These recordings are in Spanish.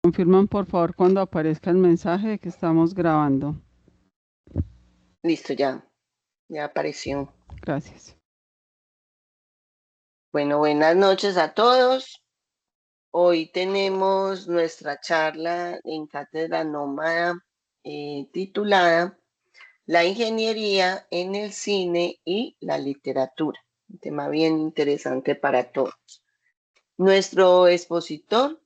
Confirman por favor cuando aparezca el mensaje de que estamos grabando. Listo, ya apareció. Gracias. Bueno, buenas noches a todos. Hoy tenemos nuestra charla en Cátedra Nómada titulada La ingeniería en el cine y la literatura. Un tema bien interesante para todos. Nuestro expositor,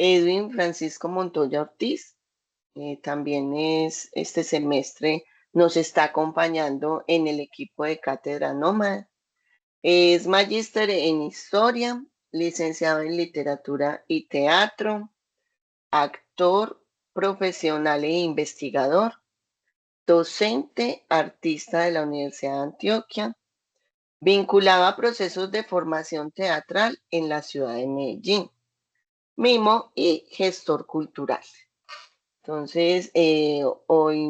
Edwin Francisco Montoya Ortiz, también es este semestre, nos está acompañando en el equipo de Cátedra Nómada. Es magíster en historia, licenciado en literatura y teatro, actor profesional e investigador, docente, artista de la Universidad de Antioquia, vinculado a procesos de formación teatral en la ciudad de Medellín, mimo y gestor cultural. Entonces, hoy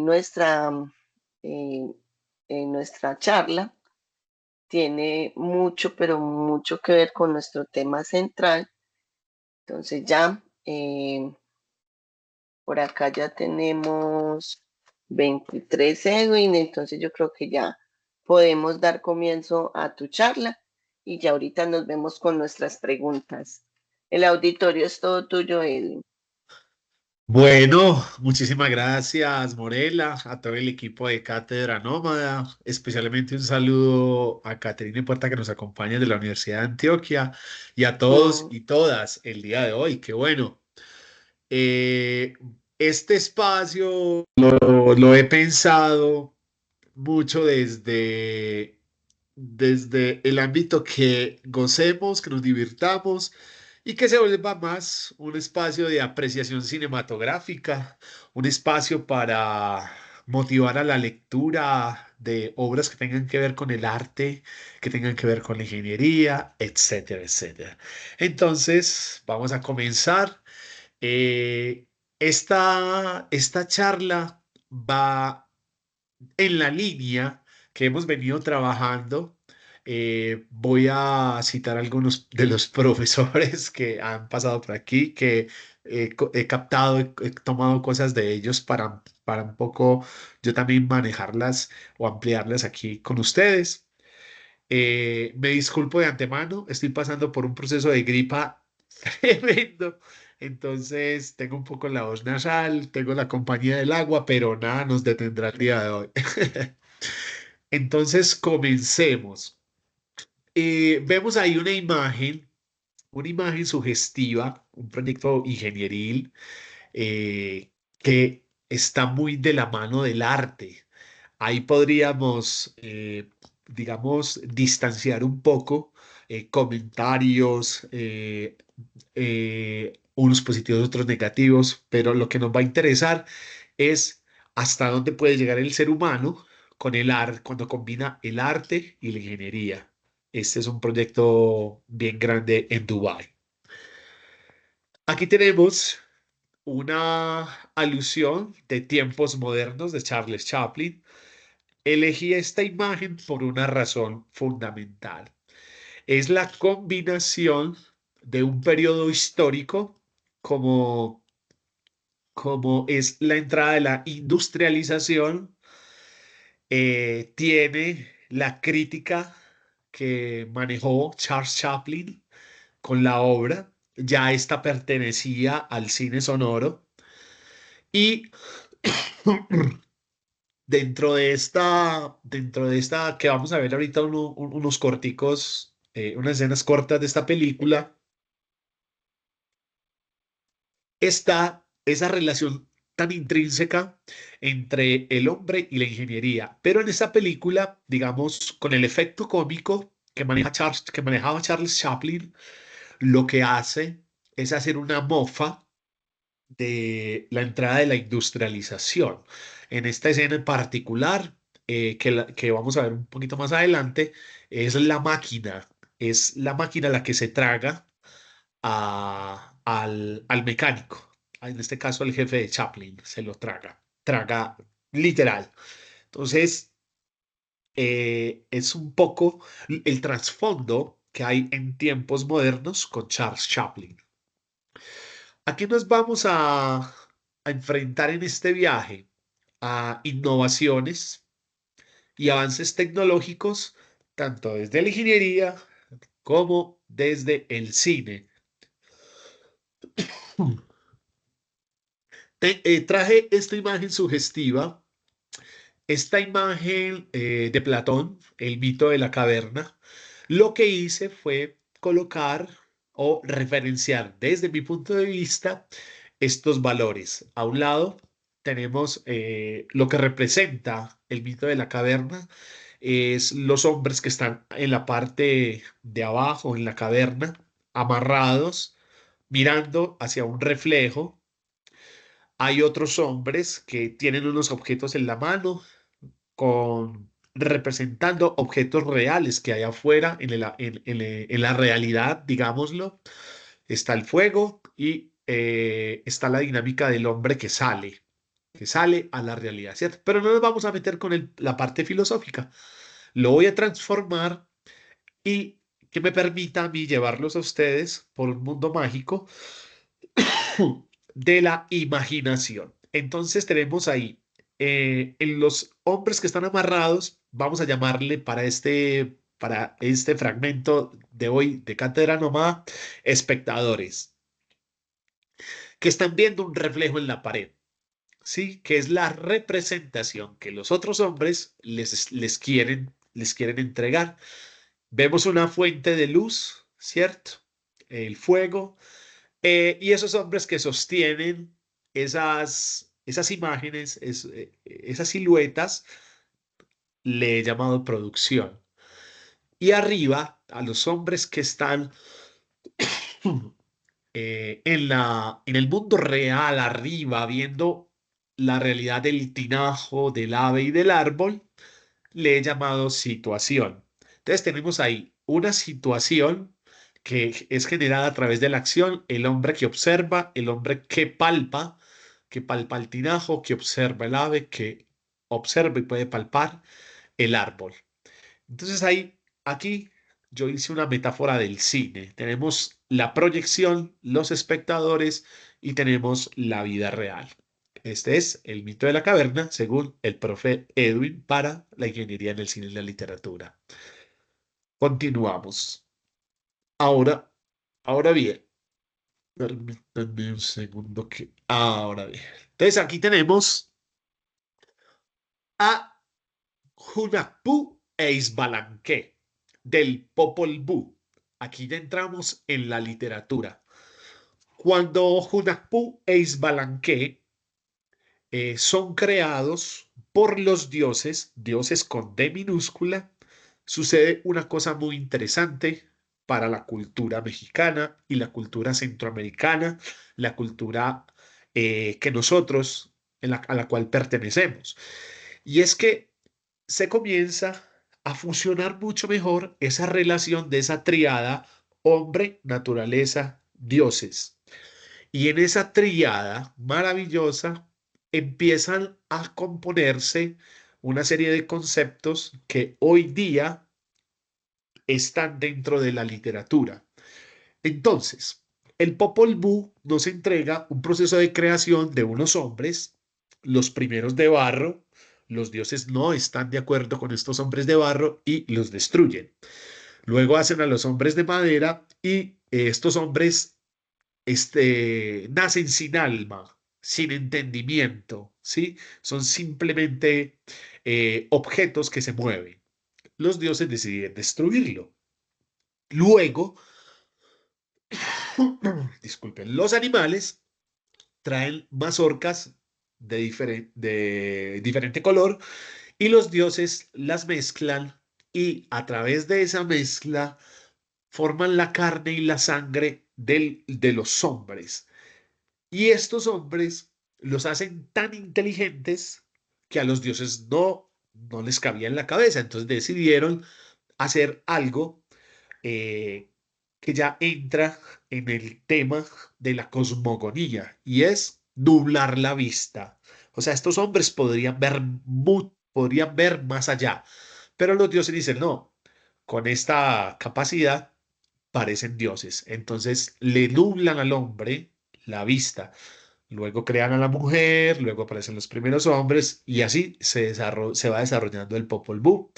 eh, nuestra charla tiene mucho, pero mucho que ver con nuestro tema central. Entonces por acá ya tenemos 23, Edwin, entonces yo creo que ya podemos dar comienzo a tu charla y ya ahorita nos vemos con nuestras preguntas. El auditorio es todo tuyo, Edwin. Bueno, muchísimas gracias, Morela, a todo el equipo de Cátedra Nómada, especialmente un saludo a Caterina Puerta que nos acompaña de la Universidad de Antioquia y a todos Mm, y todas el día de hoy. Qué bueno. Eh, este espacio lo he pensado mucho desde el ámbito que gocemos, que nos divirtamos y que se vuelva más un espacio de apreciación cinematográfica, un espacio para motivar a la lectura de obras que tengan que ver con el arte, que tengan que ver con la ingeniería, etcétera, etcétera. Entonces, vamos a comenzar. Eh, esta charla va en la línea que hemos venido trabajando. Voy a citar algunos de los profesores que han pasado por aquí, que he captado, he tomado cosas de ellos para un poco yo también manejarlas o ampliarlas aquí con ustedes. Me disculpo de antemano, estoy pasando por un proceso de gripa tremendo, entonces tengo un poco la voz nasal, tengo la compañía del agua, pero nada nos detendrá el día de hoy. Entonces, comencemos. Vemos ahí una imagen sugestiva, un proyecto ingenieril que está muy de la mano del arte. Ahí podríamos, digamos, distanciar un poco comentarios, unos positivos, otros negativos, pero lo que nos va a interesar es hasta dónde puede llegar el ser humano con el arte, cuando combina el arte y la ingeniería. Este es un proyecto bien grande en Dubái. Aquí tenemos una alusión de tiempos modernos de Charles Chaplin. Elegí esta imagen por una razón fundamental. Es la combinación de un periodo histórico como, como es la entrada de la industrialización, tiene la crítica que manejó Charles Chaplin con la obra, ya esta pertenecía al cine sonoro y dentro de esta que vamos a ver ahorita unos corticos, unas escenas cortas de esta película, está esa relación tan intrínseca entre el hombre y la ingeniería. Pero en esa película, digamos, con el efecto cómico que manejaba Charles Chaplin, lo que hace es hacer una mofa de la entrada de la industrialización. En esta escena en particular, que vamos a ver un poquito más adelante, es la máquina la que se traga al mecánico. En este caso, el jefe de Chaplin se lo traga literal. Entonces, es un poco el trasfondo que hay en tiempos modernos con Charles Chaplin. Aquí nos vamos a enfrentar en este viaje a innovaciones y avances tecnológicos, tanto desde la ingeniería como desde el cine. Traje esta imagen sugestiva, esta imagen de Platón, el mito de la caverna. Lo que hice fue colocar o referenciar desde mi punto de vista estos valores. A un lado tenemos lo que representa el mito de la caverna, es los hombres que están en la parte de abajo, en la caverna, amarrados, mirando hacia un reflejo. Hay otros hombres que tienen unos objetos en la mano representando objetos reales que hay afuera en la realidad, digámoslo. Está el fuego y está la dinámica del hombre que sale a la realidad, ¿cierto? Pero no nos vamos a meter con la parte filosófica. Lo voy a transformar y que me permita a mí llevarlos a ustedes por un mundo mágico de la imaginación. Entonces tenemos ahí en los hombres que están amarrados, vamos a llamarle para este fragmento de hoy de Cátedra Nómada, espectadores, que están viendo un reflejo en la pared, ¿sí? Que es la representación que los otros hombres les quieren entregar. Vemos una fuente de luz, ¿cierto? El fuego. Y esos hombres que sostienen esas imágenes, esas siluetas, le he llamado producción. Y arriba, a los hombres que están en el mundo real, arriba, viendo la realidad del tinajo, del ave y del árbol, le he llamado situación. Entonces tenemos ahí una situación que es generada a través de la acción, el hombre que observa, el hombre que palpa el tinajo, que observa el ave, que observa y puede palpar el árbol. Entonces ahí, aquí yo hice una metáfora del cine. Tenemos la proyección, los espectadores y tenemos la vida real. Este es el mito de la caverna, según el profe Edwin, para la ingeniería en el cine y la literatura. Continuamos. Ahora, ahora bien, permítanme un segundo que... Ahora bien. Entonces aquí tenemos a Hunahpu e Isbalanqué del Popol Vuh. Aquí ya entramos en la literatura. Cuando Hunahpu e Isbalanqué son creados por los dioses, dioses con D minúscula, sucede una cosa muy interesante para la cultura mexicana y la cultura centroamericana, la cultura que nosotros, a la cual pertenecemos. Y es que se comienza a fusionar mucho mejor esa relación de esa triada hombre, naturaleza, dioses. Y en esa triada maravillosa empiezan a componerse una serie de conceptos que hoy día están dentro de la literatura. Entonces, el Popol Vuh nos entrega un proceso de creación de unos hombres, los primeros de barro. Los dioses no están de acuerdo con estos hombres de barro y los destruyen. Luego hacen a los hombres de madera y estos hombres nacen sin alma, sin entendimiento, ¿sí? Son simplemente objetos que se mueven. Los dioses deciden destruirlo. Luego, disculpen, los animales traen mazorcas de diferente color y los dioses las mezclan y a través de esa mezcla forman la carne y la sangre de los hombres. Y estos hombres los hacen tan inteligentes que a los dioses no les cabía en la cabeza. Entonces decidieron hacer algo eh, que ya entra en el tema de la cosmogonía y es nublar la vista. O sea, estos hombres podrían ver más allá, pero los dioses dicen, no, con esta capacidad parecen dioses. Entonces le nublan al hombre la vista. Luego crean a la mujer, luego aparecen los primeros hombres y así se va desarrollando el Popol Vuh.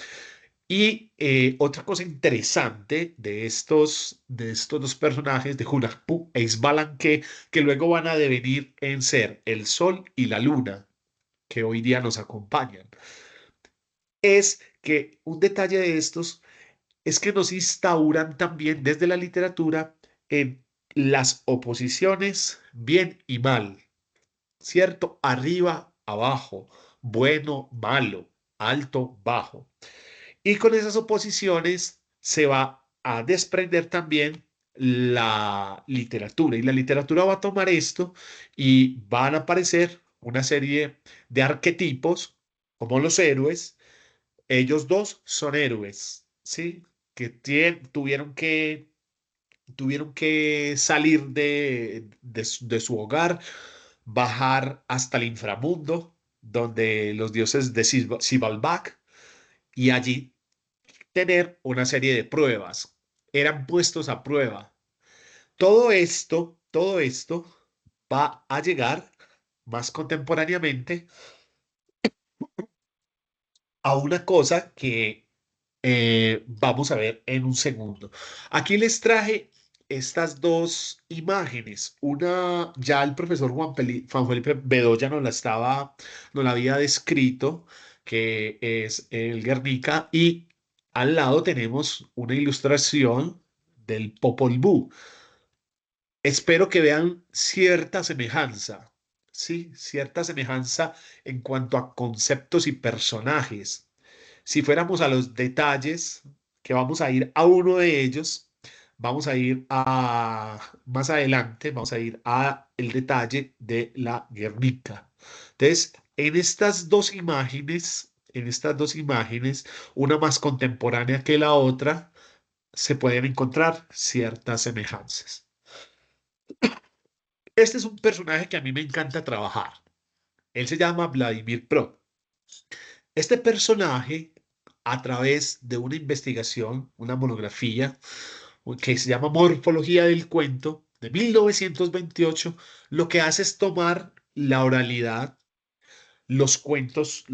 Y otra cosa interesante de estos dos personajes, de Hunahpu e Isbalanque, que luego van a devenir en ser el Sol y la Luna, que hoy día nos acompañan, es que un detalle de estos es que nos instauran también desde la literatura en las oposiciones bien y mal, ¿cierto? Arriba, abajo, bueno, malo, alto, bajo. Y con esas oposiciones se va a desprender también la literatura. Y la literatura va a tomar esto y van a aparecer una serie de arquetipos, como los héroes. Ellos dos son héroes, ¿sí? Que tuvieron que salir de su hogar, bajar hasta el inframundo, donde los dioses de Xibalbach, y allí tener una serie de pruebas. Eran puestos a prueba. Todo esto va a llegar más contemporáneamente a una cosa que vamos a ver en un segundo. Aquí les traje estas dos imágenes. Una, ya el profesor Juan Felipe Bedoya nos la había descrito, que es el Guernica, y al lado tenemos una ilustración del Popol Vuh. Espero que vean cierta semejanza, ¿sí? Cierta semejanza en cuanto a conceptos y personajes. Si fuéramos a los detalles, que vamos a ir a uno de ellos, vamos a ir a más adelante, vamos a ir a el detalle de la Guernica. Entonces, en estas dos imágenes, una más contemporánea que la otra, se pueden encontrar ciertas semejanzas. Este es un personaje que a mí me encanta trabajar. Él se llama Vladimir Pro. Este personaje, a través de una investigación, una monografía que se llama Morfología del Cuento de 1928, lo que hace es tomar la oralidad, los cuentos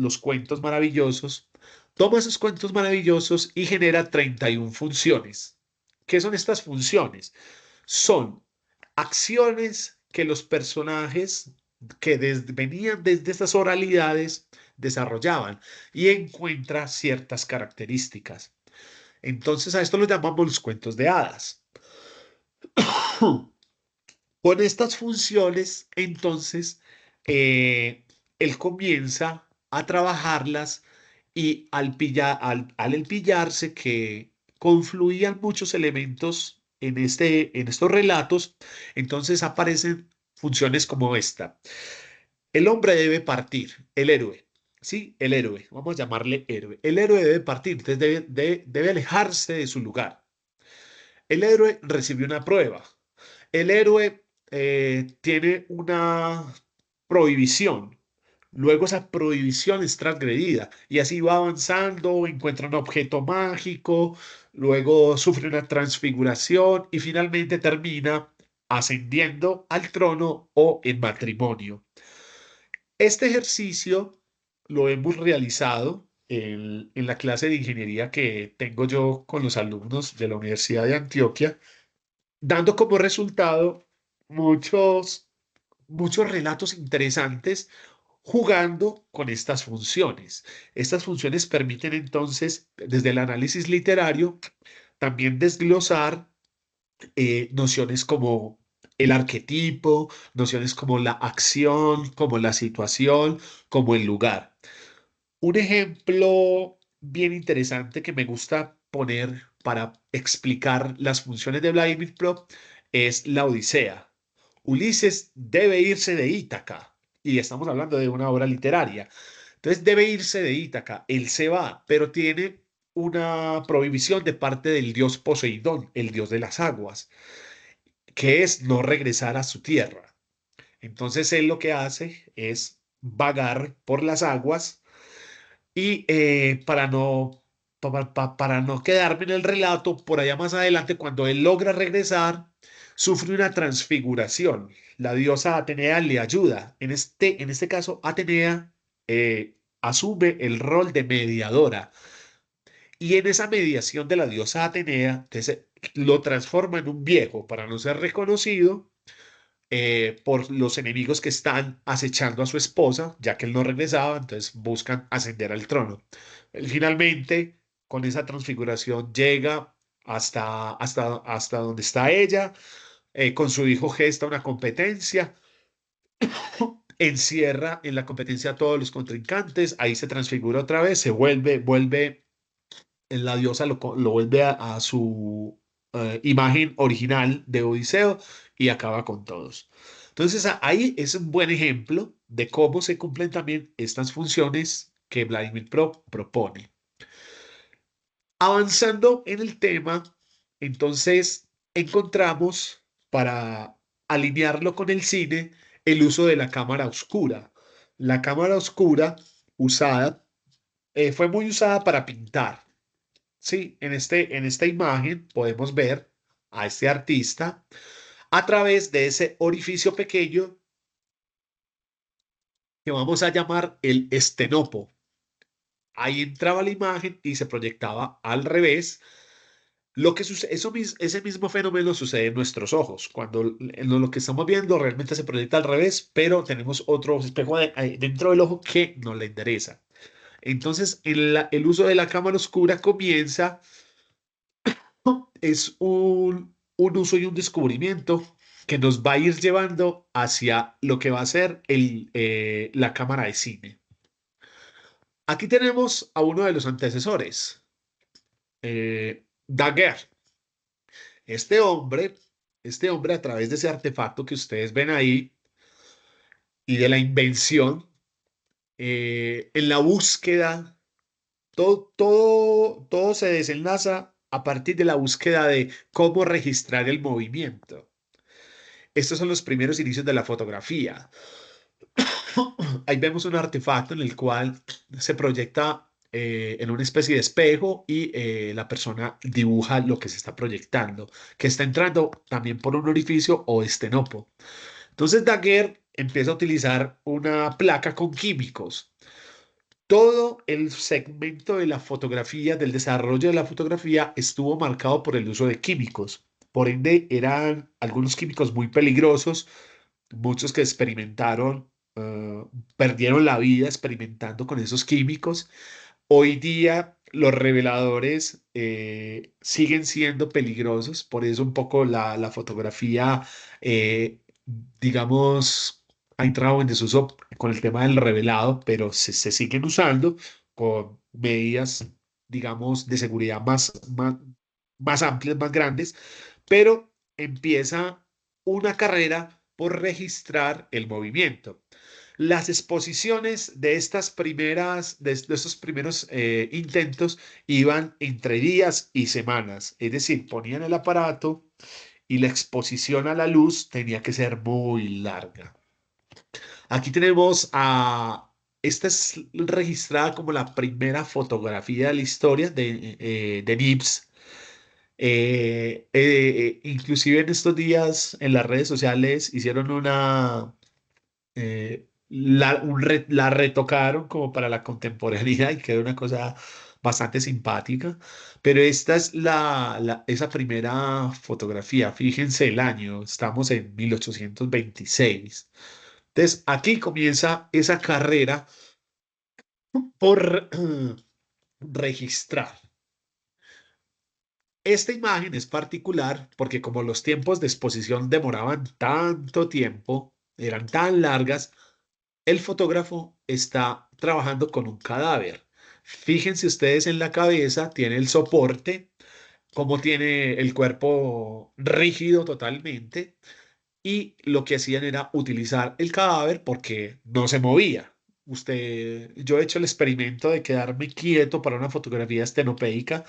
maravillosos, toma esos cuentos maravillosos y genera 31 funciones. ¿Qué son estas funciones? Son acciones que los personajes venían desde estas oralidades desarrollaban y encuentra ciertas características. Entonces a esto lo llamamos los cuentos de hadas. Con estas funciones, entonces, él comienza a trabajarlas y al él pillarse que confluían muchos elementos en estos relatos, entonces aparecen funciones como esta. El hombre debe partir, el héroe. Sí, el héroe, vamos a llamarle héroe. El héroe debe partir, entonces debe alejarse de su lugar. El héroe recibió una prueba. El héroe tiene una prohibición. Luego esa prohibición es transgredida y así va avanzando, encuentra un objeto mágico, luego sufre una transfiguración y finalmente termina ascendiendo al trono o en matrimonio. Este ejercicio lo hemos realizado en la clase de ingeniería que tengo yo con los alumnos de la Universidad de Antioquia, dando como resultado muchos, muchos relatos interesantes jugando con estas funciones. Estas funciones permiten entonces, desde el análisis literario, también desglosar nociones como el arquetipo, nociones como la acción, como la situación, como el lugar. Un ejemplo bien interesante que me gusta poner para explicar las funciones de Vladimir Pro es la Odisea. Ulises debe irse de Ítaca y estamos hablando de una obra literaria. Entonces debe irse de Ítaca. Él se va, pero tiene una prohibición de parte del dios Poseidón, el dios de las aguas, que es no regresar a su tierra. Entonces él lo que hace es vagar por las aguas y para no quedarme en el relato, por allá más adelante, cuando él logra regresar, sufre una transfiguración. La diosa Atenea le ayuda. En este caso, Atenea asume el rol de mediadora. Y en esa mediación de la diosa Atenea, entonces, lo transforma en un viejo para no ser reconocido por los enemigos que están acechando a su esposa, ya que él no regresaba, entonces buscan ascender al trono. Él finalmente, con esa transfiguración, llega hasta donde está ella, con su hijo gesta una competencia, encierra en la competencia a todos los contrincantes, ahí se transfigura otra vez, vuelve, la diosa lo vuelve a su imagen original de Odiseo y acaba con todos. Entonces ahí es un buen ejemplo de cómo se cumplen también estas funciones que Vladimir propone. Avanzando en el tema, entonces encontramos, para alinearlo con el cine, el uso de la cámara oscura. La cámara oscura usada fue muy usada para pintar. Sí, en esta imagen podemos ver a este artista a través de ese orificio pequeño que vamos a llamar el estenopo. Ahí entraba la imagen y se proyectaba al revés. Ese mismo fenómeno sucede en nuestros ojos. Cuando en lo que estamos viendo realmente se proyecta al revés, pero tenemos otro espejo dentro del ojo que nos le interesa. Entonces, el uso de la cámara oscura comienza, es un uso y un descubrimiento que nos va a ir llevando hacia lo que va a ser la cámara de cine. Aquí tenemos a uno de los antecesores, Daguerre. Este hombre, este hombre, a través de ese artefacto que ustedes ven ahí y de la invención, en la búsqueda, todo se desenlaza a partir de la búsqueda de cómo registrar el movimiento. Estos son los primeros inicios de la fotografía. Ahí vemos un artefacto en el cual se proyecta en una especie de espejo y la persona dibuja lo que se está proyectando, que está entrando también por un orificio o estenopo. Entonces Daguerre empieza a utilizar una placa con químicos. Todo el segmento de la fotografía, del desarrollo de la fotografía, estuvo marcado por el uso de químicos. Por ende, eran algunos químicos muy peligrosos. Muchos que experimentaron, perdieron la vida experimentando con esos químicos. Hoy día los reveladores siguen siendo peligrosos, por eso un poco la fotografía, eh, digamos, ha entrado en desuso con el tema del revelado, pero se siguen usando con medidas, digamos, de seguridad más amplias, más grandes, pero empieza una carrera por registrar el movimiento. Las exposiciones de estos primeros intentos iban entre días y semanas, es decir, ponían el aparato y la exposición a la luz tenía que ser muy larga. Aquí tenemos esta es registrada como la primera fotografía de la historia de Nibs. Inclusive en estos días en las redes sociales hicieron la retocaron como para la contemporaneidad y quedó una cosa bastante simpática. Pero esta es esa primera fotografía. Fíjense el año, estamos en 1826. Entonces, aquí comienza esa carrera por registrar. Esta imagen es particular porque como los tiempos de exposición demoraban tanto tiempo, eran tan largas, el fotógrafo está trabajando con un cadáver. Fíjense ustedes en la cabeza, tiene el soporte, como tiene el cuerpo rígido totalmente, y lo que hacían era utilizar el cadáver porque no se movía. Yo he hecho el experimento de quedarme quieto para una fotografía estenopeica,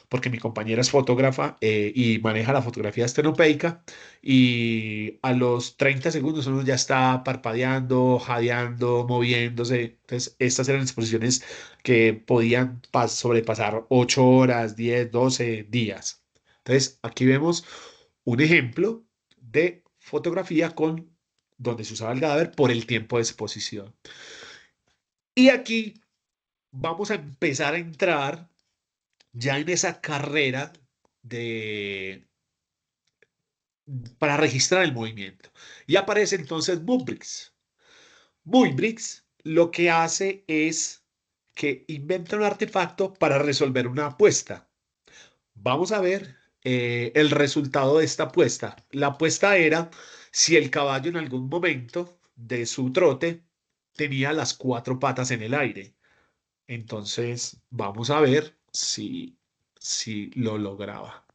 porque mi compañera es fotógrafa y maneja la fotografía estenopeica, y a los 30 segundos uno ya está parpadeando, jadeando, moviéndose. Entonces, estas eran exposiciones que podían sobrepasar 8 horas, 10, 12 días. Entonces, aquí vemos un ejemplo de fotografía con donde se usaba el cadáver por el tiempo de exposición. Y aquí vamos a empezar a entrar ya en esa carrera de, para registrar el movimiento. Y aparece entonces Muybridge. Muybridge lo que hace es que inventa un artefacto para resolver una apuesta. Vamos a ver el resultado de esta apuesta. La apuesta era si el caballo en algún momento de su trote tenía las cuatro patas en el aire. Entonces, vamos a ver si lo lograba.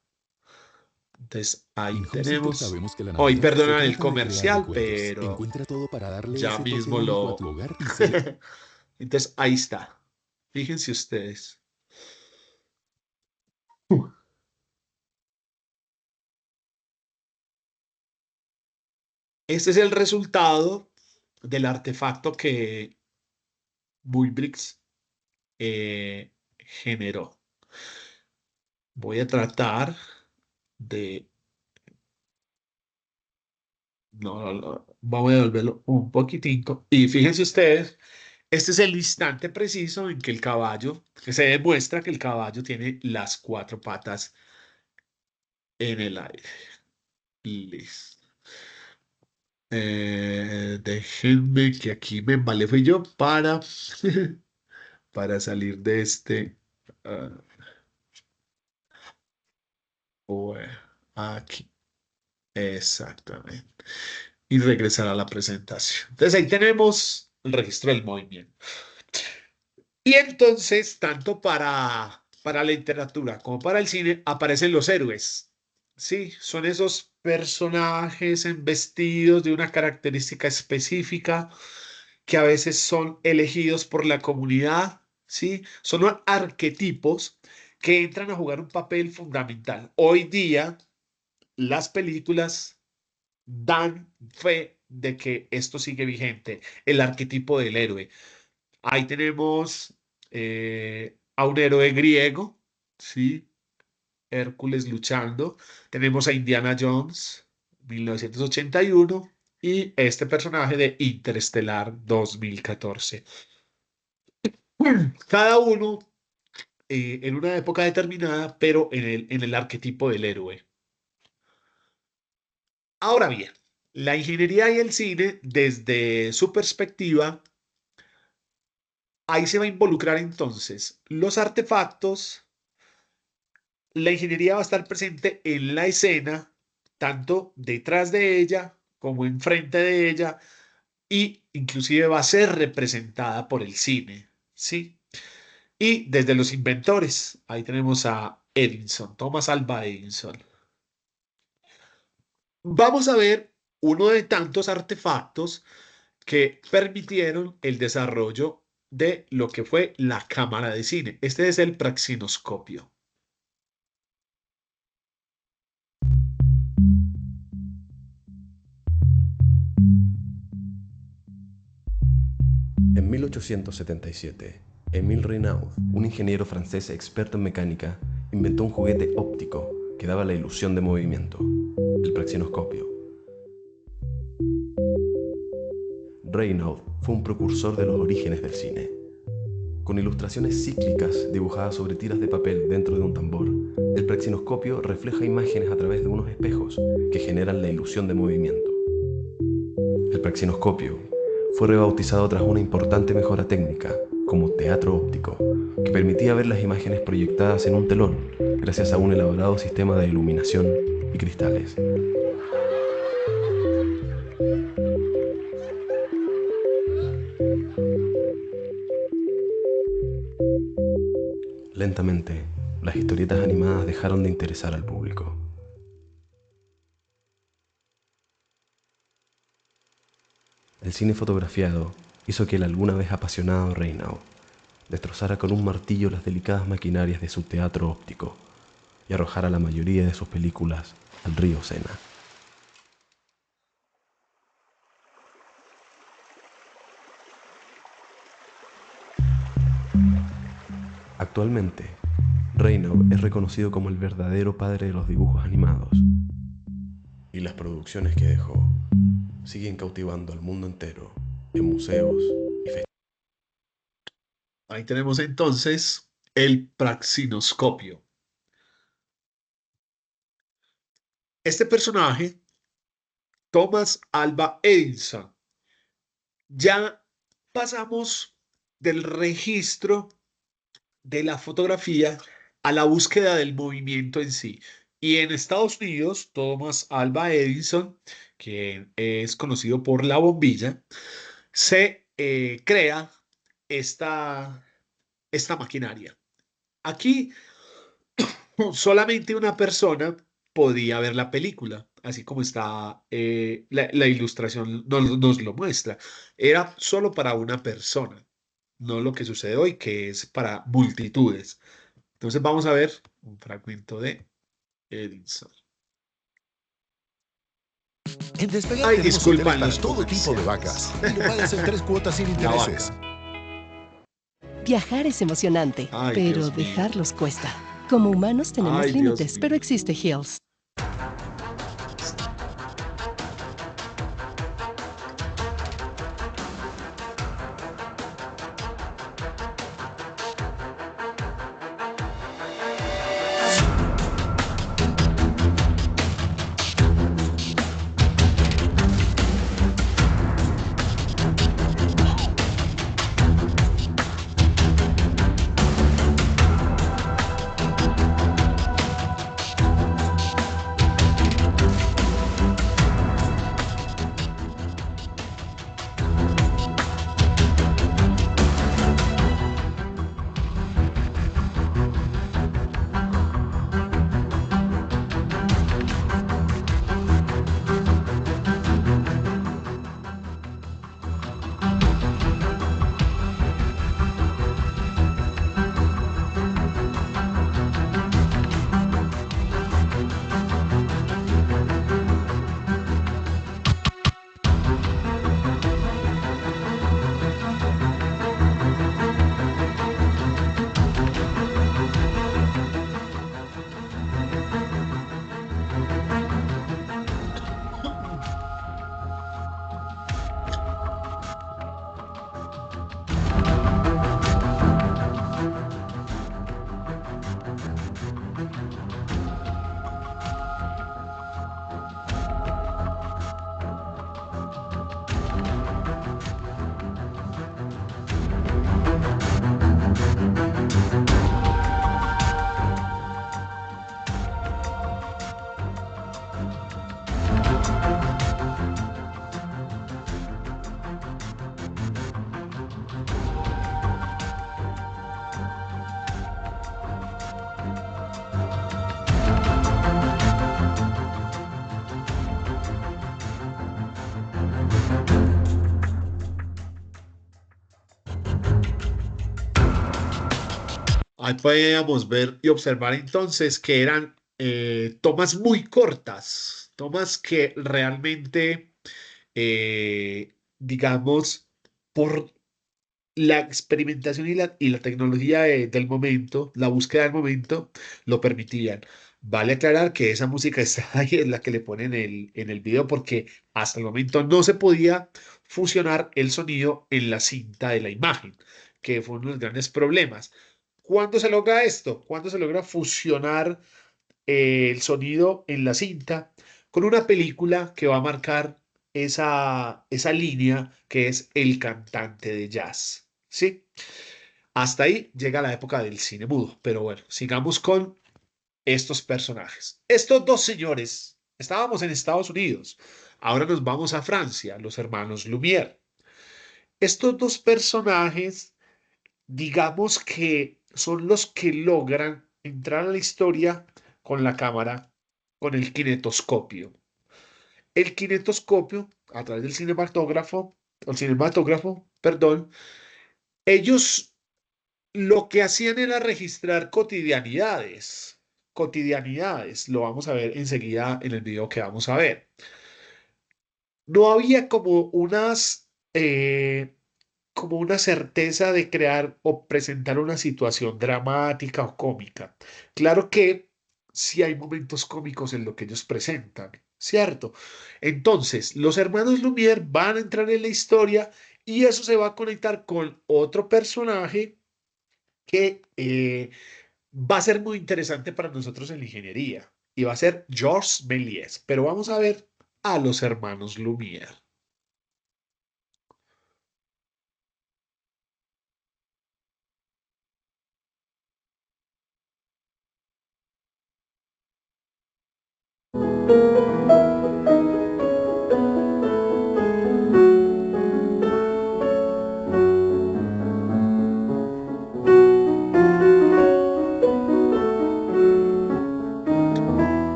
Entonces, ahí En Home Center tenemos. sabemos que la Hoy Navidad se perdonan el trata de crear comercial, recuerdos. pero Encuentra todo para darle ya ese toque mismo único a lo. tu hogar y celebra. Entonces, ahí está. Fíjense ustedes. Este es el resultado del artefacto que Muybridge generó. Voy a tratar de. No, vamos a devolverlo un poquitico. Y fíjense ustedes, este es el instante preciso en que el caballo, que se demuestra que el caballo tiene las cuatro patas en el aire. Listo. Déjenme que aquí me embalé fui yo para salir de este. ah, bueno, aquí. Exactamente. Y regresar a la presentación. Entonces ahí tenemos el registro del movimiento. Y entonces, tanto para la literatura como para el cine, aparecen los héroes. Sí, son esos personajes vestidos de una característica específica que a veces son elegidos por la comunidad. Sí, son arquetipos que entran a jugar un papel fundamental. Hoy día, las películas dan fe de que esto sigue vigente, el arquetipo del héroe. Ahí tenemos a un héroe griego, ¿sí? Hércules luchando. Tenemos a Indiana Jones, 1981, y este personaje de Interestelar 2014. Cada uno en una época determinada, pero en el arquetipo del héroe. Ahora bien, la ingeniería y el cine, desde su perspectiva, ahí se va a involucrar entonces los artefactos. La ingeniería va a estar presente en la escena, tanto detrás de ella como enfrente de ella, y inclusive va a ser representada por el cine, ¿sí? Y desde los inventores, ahí tenemos a Edison, Thomas Alva Edison. Vamos a ver uno de tantos artefactos que permitieron el desarrollo de lo que fue la cámara de cine. Este es el praxinoscopio. En 1877, Émile Reynaud, un ingeniero francés experto en mecánica, inventó un juguete óptico que daba la ilusión de movimiento, el praxinoscopio. Reynaud fue un precursor de los orígenes del cine. Con ilustraciones cíclicas dibujadas sobre tiras de papel dentro de un tambor, el praxinoscopio refleja imágenes a través de unos espejos que generan la ilusión de movimiento. El praxinoscopio fue rebautizado tras una importante mejora técnica, como teatro óptico, que permitía ver las imágenes proyectadas en un telón gracias a un elaborado sistema de iluminación y cristales. Lentamente, las historietas animadas dejaron de interesar al público. El cine fotografiado hizo que el alguna vez apasionado Reynaud destrozara con un martillo las delicadas maquinarias de su teatro óptico y arrojara la mayoría de sus películas al río Sena. Actualmente, Reynaud es reconocido como el verdadero padre de los dibujos animados y las producciones que dejó siguen cautivando al mundo entero en museos y festivales. Ahí tenemos entonces el praxinoscopio. Este personaje, Thomas Alva Edison, ya pasamos del registro de la fotografía a la búsqueda del movimiento en sí. Y en Estados Unidos, Thomas Alva Edison, que es conocido por la bombilla, se crea esta maquinaria. Aquí solamente una persona podía ver la película, así como está la ilustración nos lo muestra. Era solo para una persona, no lo que sucede hoy, que es para multitudes. Entonces vamos a ver un fragmento de Edison. En Despegar Ay, tenemos hoteles disculpan para los todo tipo de vacas. Y lo pagas en 3 cuotas sin La intereses. vaca. Viajar es emocionante, Ay, pero Dios mío. dejarlos cuesta. Como humanos tenemos Ay, Dios límites, mío. pero existe Hills. Ahí podíamos ver y observar entonces que eran tomas muy cortas, tomas que realmente, digamos, por la experimentación y la tecnología del momento, la búsqueda del momento, lo permitían. Vale aclarar que esa música está ahí, es la que le ponen en el video, porque hasta el momento no se podía fusionar el sonido en la cinta de la imagen, que fue uno de los grandes problemas. ¿Cuándo se logra esto? ¿Cuándo se logra fusionar el sonido en la cinta con una película que va a marcar esa línea que es el cantante de jazz? ¿Sí? Hasta ahí llega la época del cine mudo. Pero bueno, sigamos con estos personajes. Estos dos señores, estábamos en Estados Unidos, ahora nos vamos a Francia, los hermanos Lumière. Estos dos personajes, digamos que son los que logran entrar a la historia con la cámara, con el kinetoscopio. El kinetoscopio, a través del cinematógrafo, perdón, ellos lo que hacían era registrar cotidianidades, lo vamos a ver enseguida en el video que vamos a ver. No había como una certeza de crear o presentar una situación dramática o cómica. Claro que sí hay momentos cómicos en lo que ellos presentan, ¿cierto? Entonces, los hermanos Lumière van a entrar en la historia y eso se va a conectar con otro personaje que va a ser muy interesante para nosotros en la ingeniería y va a ser Georges Méliès. Pero vamos a ver a los hermanos Lumière.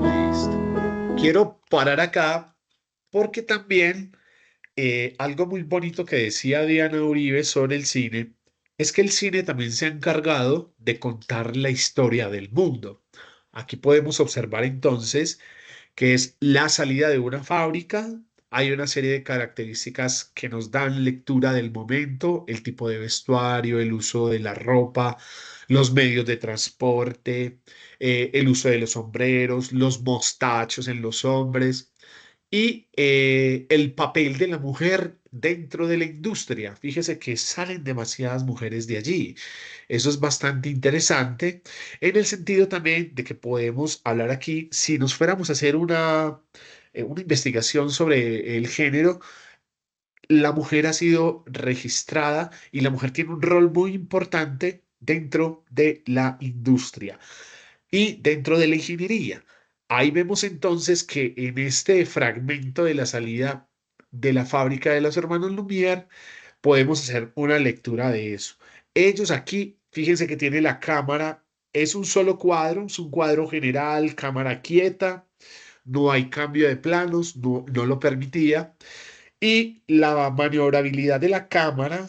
Listo. Quiero parar acá porque también algo muy bonito que decía Diana Uribe sobre el cine es que el cine también se ha encargado de contar la historia del mundo. Aquí podemos observar entonces que es la salida de una fábrica. Hay una serie de características que nos dan lectura del momento, el tipo de vestuario, el uso de la ropa, los medios de transporte, el uso de los sombreros, los mostachos en los hombres y el papel de la mujer dentro de la industria. Fíjese que salen demasiadas mujeres de allí. Eso es bastante interesante en el sentido también de que podemos hablar aquí, si nos fuéramos a hacer una investigación sobre el género, la mujer ha sido registrada y la mujer tiene un rol muy importante dentro de la industria y dentro de la ingeniería. Ahí vemos entonces que en este fragmento de la salida de la fábrica de los hermanos Lumière podemos hacer una lectura de eso. Ellos aquí, fíjense que tiene la cámara, es un solo cuadro, es un cuadro general, cámara quieta, no hay cambio de planos, no lo permitía. Y la maniobrabilidad de la cámara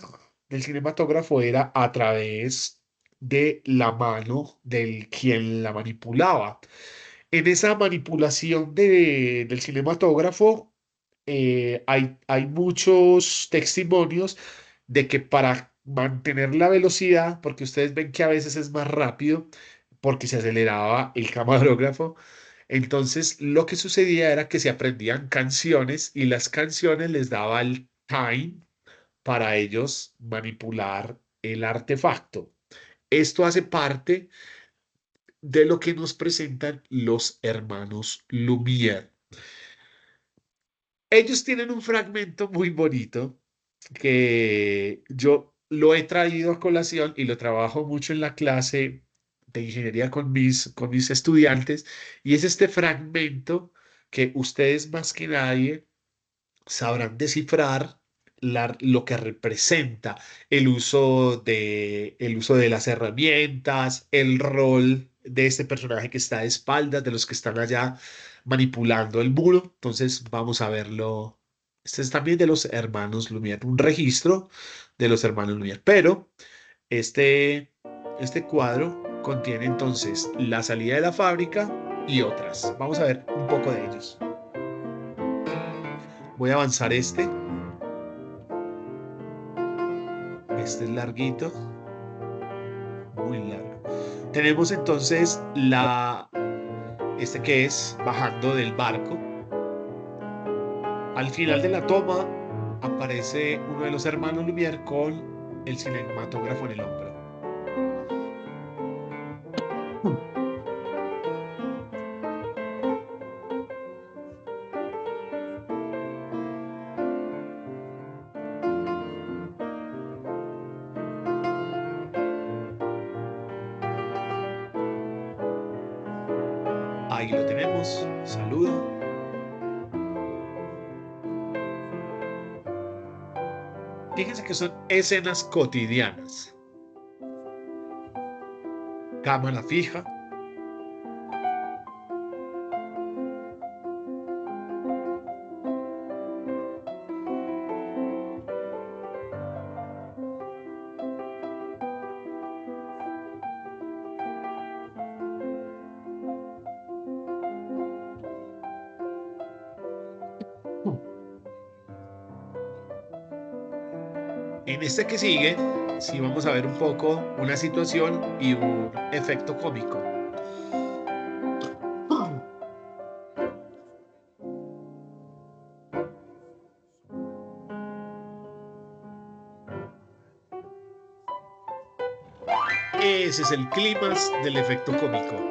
del cinematógrafo era a través de la mano del quien la manipulaba. En esa manipulación del cinematógrafo hay muchos testimonios de que para mantener la velocidad, porque ustedes ven que a veces es más rápido, porque se aceleraba el camarógrafo, entonces lo que sucedía era que se aprendían canciones y las canciones les daba el time para ellos manipular el artefacto. Esto hace parte de lo que nos presentan los hermanos Lumière. Ellos tienen un fragmento muy bonito que yo lo he traído a colación y lo trabajo mucho en la clase de ingeniería con mis estudiantes, y es este fragmento que ustedes más que nadie sabrán descifrar lo que representa el uso de las herramientas, el rol de este personaje que está de espaldas, de los que están allá manipulando el muro. Entonces vamos a verlo. Este es también de los hermanos Lumière, un registro de los hermanos Lumière. Pero este, este cuadro contiene entonces la salida de la fábrica y otras. Vamos a ver un poco de ellos. Voy a avanzar este. Este es larguito, muy largo. Tenemos entonces este que es bajando del barco. Al final de la toma aparece uno de los hermanos Lumière con el cinematógrafo en el hombro. Ahí lo tenemos. Saludo. Fíjense que son escenas cotidianas. Cámara fija. En este que sigue, sí vamos a ver un poco una situación y un efecto cómico. Ese es el clímax del efecto cómico.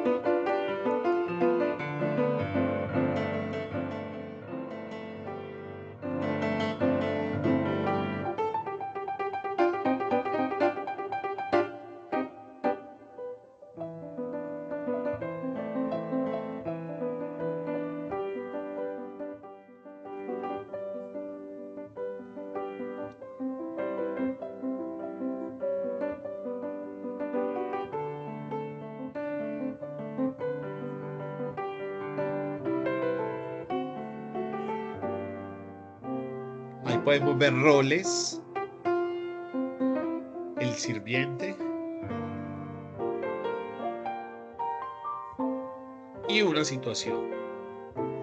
Ahí podemos ver roles, el sirviente y una situación,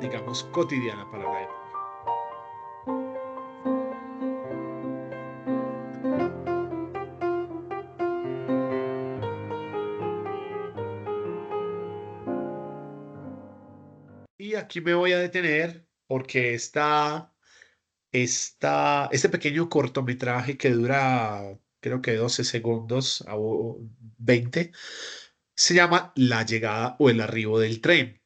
digamos, cotidiana para la época. Y aquí me voy a detener porque este pequeño cortometraje que dura, creo que 12 segundos o 20, se llama La llegada o el arribo del tren.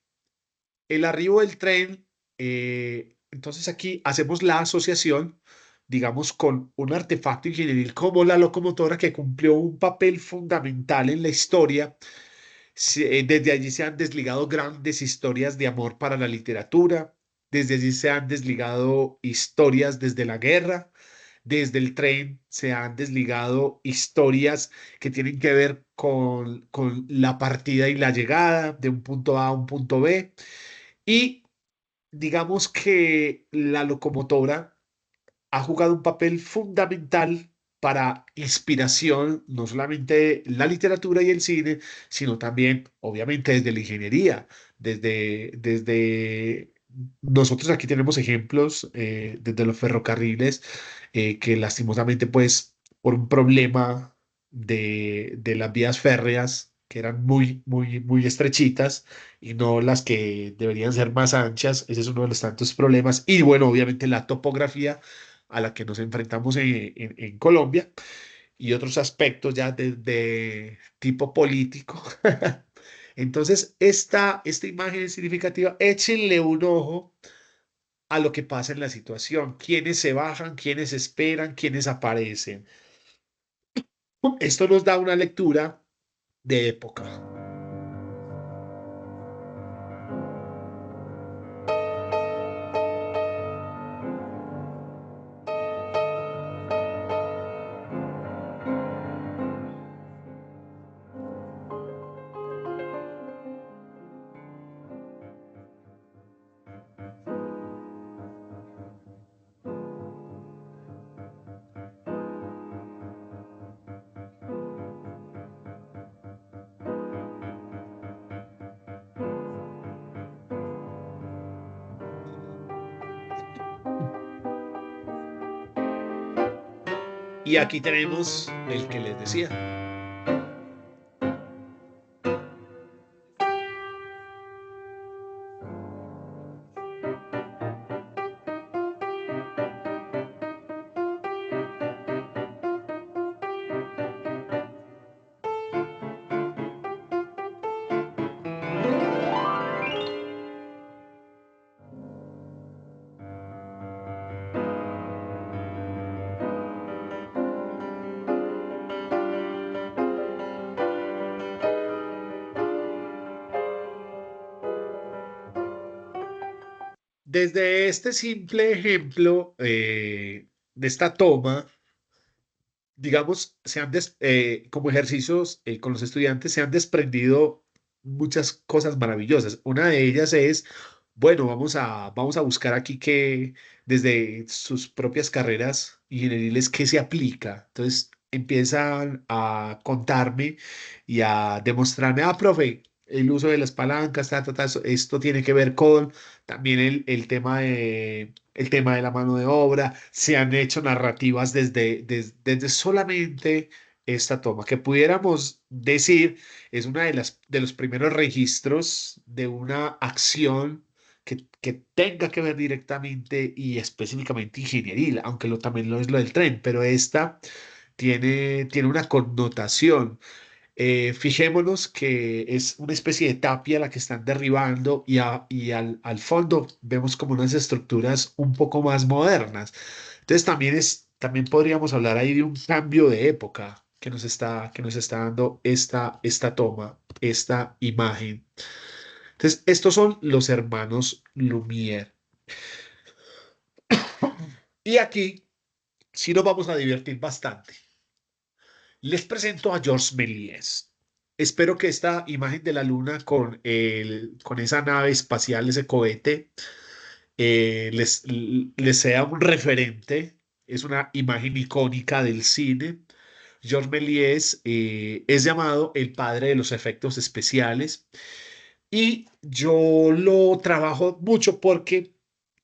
El arribo del tren, entonces aquí hacemos la asociación, digamos, con un artefacto ingenieril como la locomotora que cumplió un papel fundamental en la historia. Desde allí se han desligado grandes historias de amor para la literatura, desde allí se han desligado historias desde la guerra, desde el tren se han desligado historias que tienen que ver con la partida y la llegada de un punto A a un punto B. Y digamos que la locomotora ha jugado un papel fundamental para inspiración, no solamente la literatura y el cine, sino también, obviamente, desde la ingeniería, desde nosotros aquí tenemos ejemplos desde los ferrocarriles que lastimosamente, pues, por un problema de las vías férreas, que eran muy estrechitas y no las que deberían ser más anchas, ese es uno de los tantos problemas. Y bueno, obviamente la topografía a la que nos enfrentamos en Colombia y otros aspectos ya de tipo político. Entonces, esta imagen es significativa. Échenle un ojo a lo que pasa en la situación, quiénes se bajan, quiénes esperan, quiénes aparecen. Esto nos da una lectura de época. Y aquí tenemos el que les decía. Desde este simple ejemplo de esta toma, digamos, como ejercicios con los estudiantes se han desprendido muchas cosas maravillosas. Una de ellas es, bueno, vamos a buscar aquí que desde sus propias carreras ingenieriles, ¿qué se aplica? Entonces empiezan a contarme y a demostrarme, profe, el uso de las palancas, esto tiene que ver con también el tema el tema de la mano de obra, se han hecho narrativas desde solamente esta toma, que pudiéramos decir es una de los primeros registros de una acción que tenga que ver directamente y específicamente ingenieril, aunque también lo es lo del tren, pero esta tiene una connotación. Fijémonos que es una especie de tapia la que están derribando y al fondo vemos como unas estructuras un poco más modernas. Entonces también podríamos hablar ahí de un cambio de época que nos está dando esta toma, esta imagen. Entonces, estos son los hermanos Lumière. Y aquí sí nos vamos a divertir bastante. Les presento a Georges Méliès. Espero que esta imagen de la luna con esa nave espacial, ese cohete, les sea un referente. Es una imagen icónica del cine. Georges Méliès es llamado el padre de los efectos especiales y yo lo trabajo mucho porque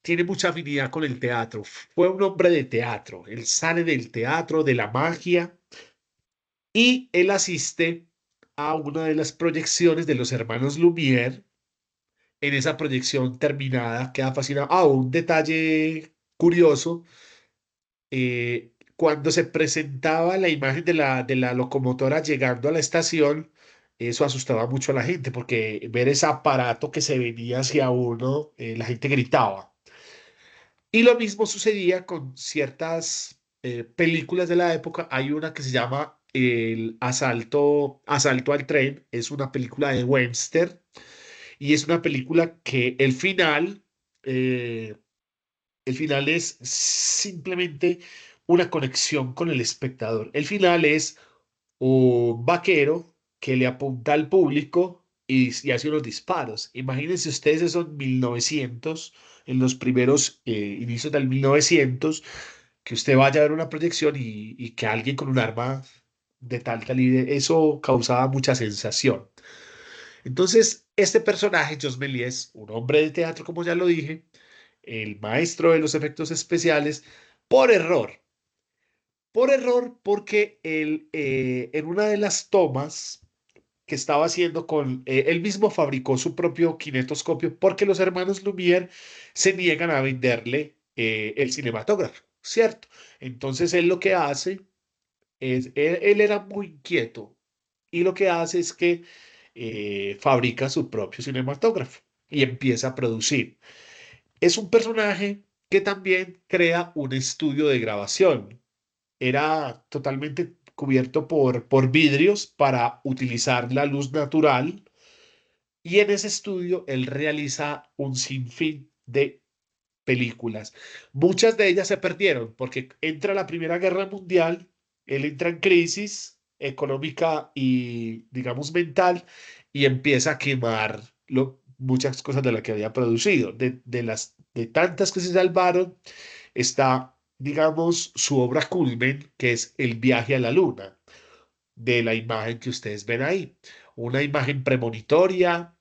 tiene mucha afinidad con el teatro. Fue un hombre de teatro. Él sale del teatro, de la magia y él asiste a una de las proyecciones de los hermanos Lumière. En esa proyección terminada queda fascinado. Un detalle curioso, cuando se presentaba la imagen de la locomotora llegando a la estación, eso asustaba mucho a la gente, porque ver ese aparato que se venía hacia uno, la gente gritaba. Y lo mismo sucedía con ciertas películas de la época. Hay una que se llama El Asalto al Tren. Es una película de Webster y es una película que eh, el final es simplemente una conexión con el espectador. El final es un vaquero que le apunta al público y hace unos disparos. Imagínense ustedes, esos 1900, en los primeros inicios del 1900, que usted vaya a ver una proyección y que alguien con un arma de tal calibre, eso causaba mucha sensación. Entonces, este personaje, Jos Méliès, un hombre de teatro, como ya lo dije, el maestro de los efectos especiales, por error, porque él, en una de las tomas que estaba haciendo él mismo fabricó su propio kinetoscopio porque los hermanos Lumière se niegan a venderle el cinematógrafo, ¿cierto? Entonces él lo que hace él era muy inquieto y lo que hace es que fabrica su propio cinematógrafo y empieza a producir. Es un personaje que también crea un estudio de grabación. Era totalmente cubierto por vidrios para utilizar la luz natural y en ese estudio él realiza un sinfín de películas. Muchas de ellas se perdieron porque entra la Primera Guerra Mundial, él entra en crisis económica y, digamos, mental y empieza a quemar muchas cosas de las que había producido. De tantas que se salvaron, está, digamos, su obra culmen, que es El viaje a la luna, de la imagen que ustedes ven ahí. Una imagen premonitoria,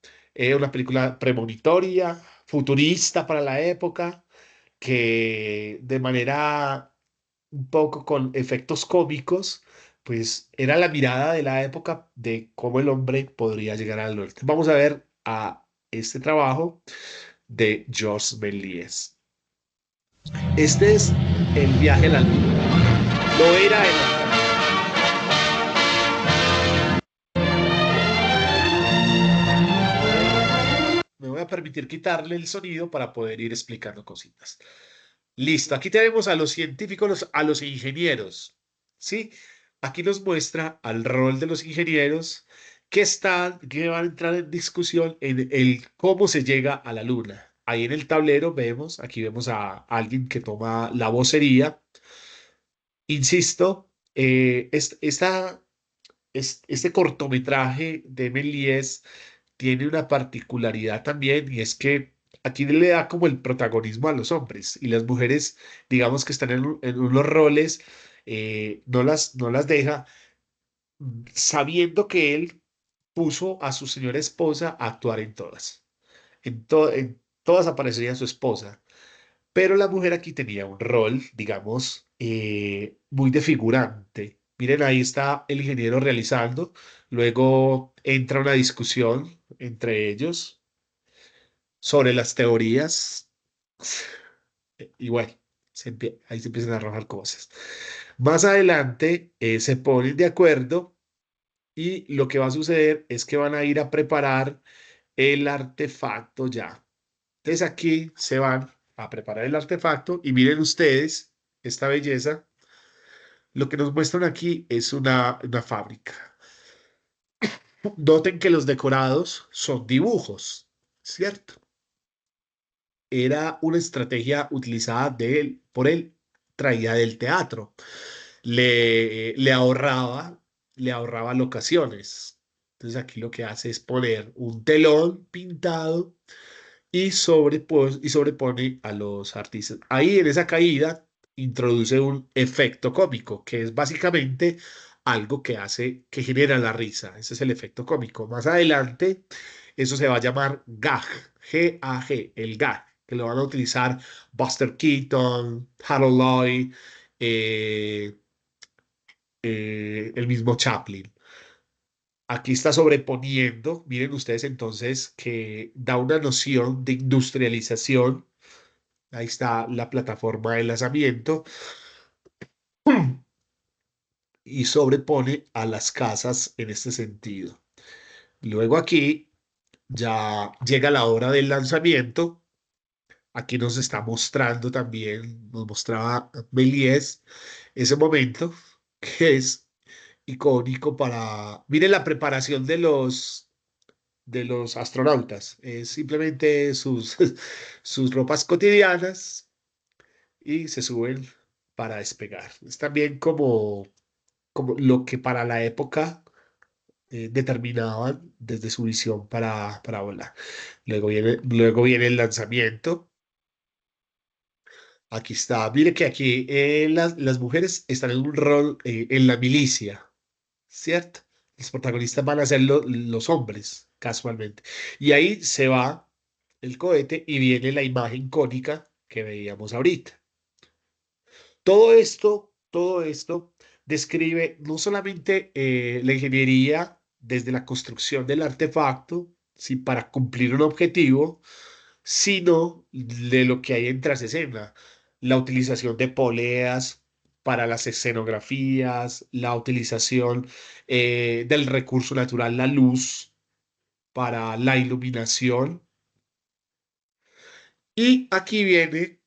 una película premonitoria, futurista para la época, que de manera un poco con efectos cómicos, pues era la mirada de la época de cómo el hombre podría llegar al norte. Vamos a ver a este trabajo de Georges Méliès. Este es El viaje a la luna. Lo era el Me voy a permitir quitarle el sonido para poder ir explicando cositas. Listo, aquí tenemos a los científicos, a los ingenieros, ¿sí? Aquí nos muestra al rol de los ingenieros que van a entrar en discusión en el cómo se llega a la luna. Ahí en el tablero aquí vemos a alguien que toma la vocería. Insisto, este cortometraje de Méliès tiene una particularidad también y es que aquí le da como el protagonismo a los hombres y las mujeres, digamos que están en unos roles, no las deja, sabiendo que él puso a su señora esposa a actuar en todas. En todas aparecería su esposa. Pero la mujer aquí tenía un rol, digamos, muy de figurante. Miren, ahí está el ingeniero realizando. Luego entra una discusión entre ellos sobre las teorías. Y bueno, ahí se empiezan a arrojar cosas. Más adelante se ponen de acuerdo y lo que va a suceder es que van a ir a preparar el artefacto ya. Entonces aquí se van a preparar el artefacto y miren ustedes esta belleza. Lo que nos muestran aquí es una fábrica. Noten que los decorados son dibujos, ¿cierto? Era una estrategia utilizada por él, traída del teatro. Le ahorraba, le ahorraba locaciones. Entonces aquí lo que hace es poner un telón pintado y sobrepone a los artistas. Ahí en esa caída introduce un efecto cómico, que es básicamente algo que hace, que genera la risa. Ese es el efecto cómico. Más adelante, eso se va a llamar gag, G-A-G, el gag, que lo van a utilizar Buster Keaton, Harold Lloyd, eh, el mismo Chaplin. Aquí está sobreponiendo, miren ustedes entonces que da una noción de industrialización. Ahí está la plataforma de lanzamiento y sobrepone a las casas en este sentido. Luego aquí ya llega la hora del lanzamiento. Aquí nos está mostrando también, nos mostraba Méliès ese momento que es icónico para, miren la preparación de los astronautas. Es simplemente sus ropas cotidianas y se suben para despegar. Es también como lo que para la época determinaban desde su visión para volar. Luego viene el lanzamiento. Aquí está. Mire que aquí las mujeres están en un rol en la milicia, ¿cierto? Los protagonistas van a ser los hombres, casualmente. Y ahí se va el cohete y viene la imagen icónica que veíamos ahorita. Todo esto describe no solamente la ingeniería desde la construcción del artefacto, sí, para cumplir un objetivo, sino de lo que hay en tras escena, la utilización de poleas para las escenografías, la utilización del recurso natural, la luz, para la iluminación. Y aquí viene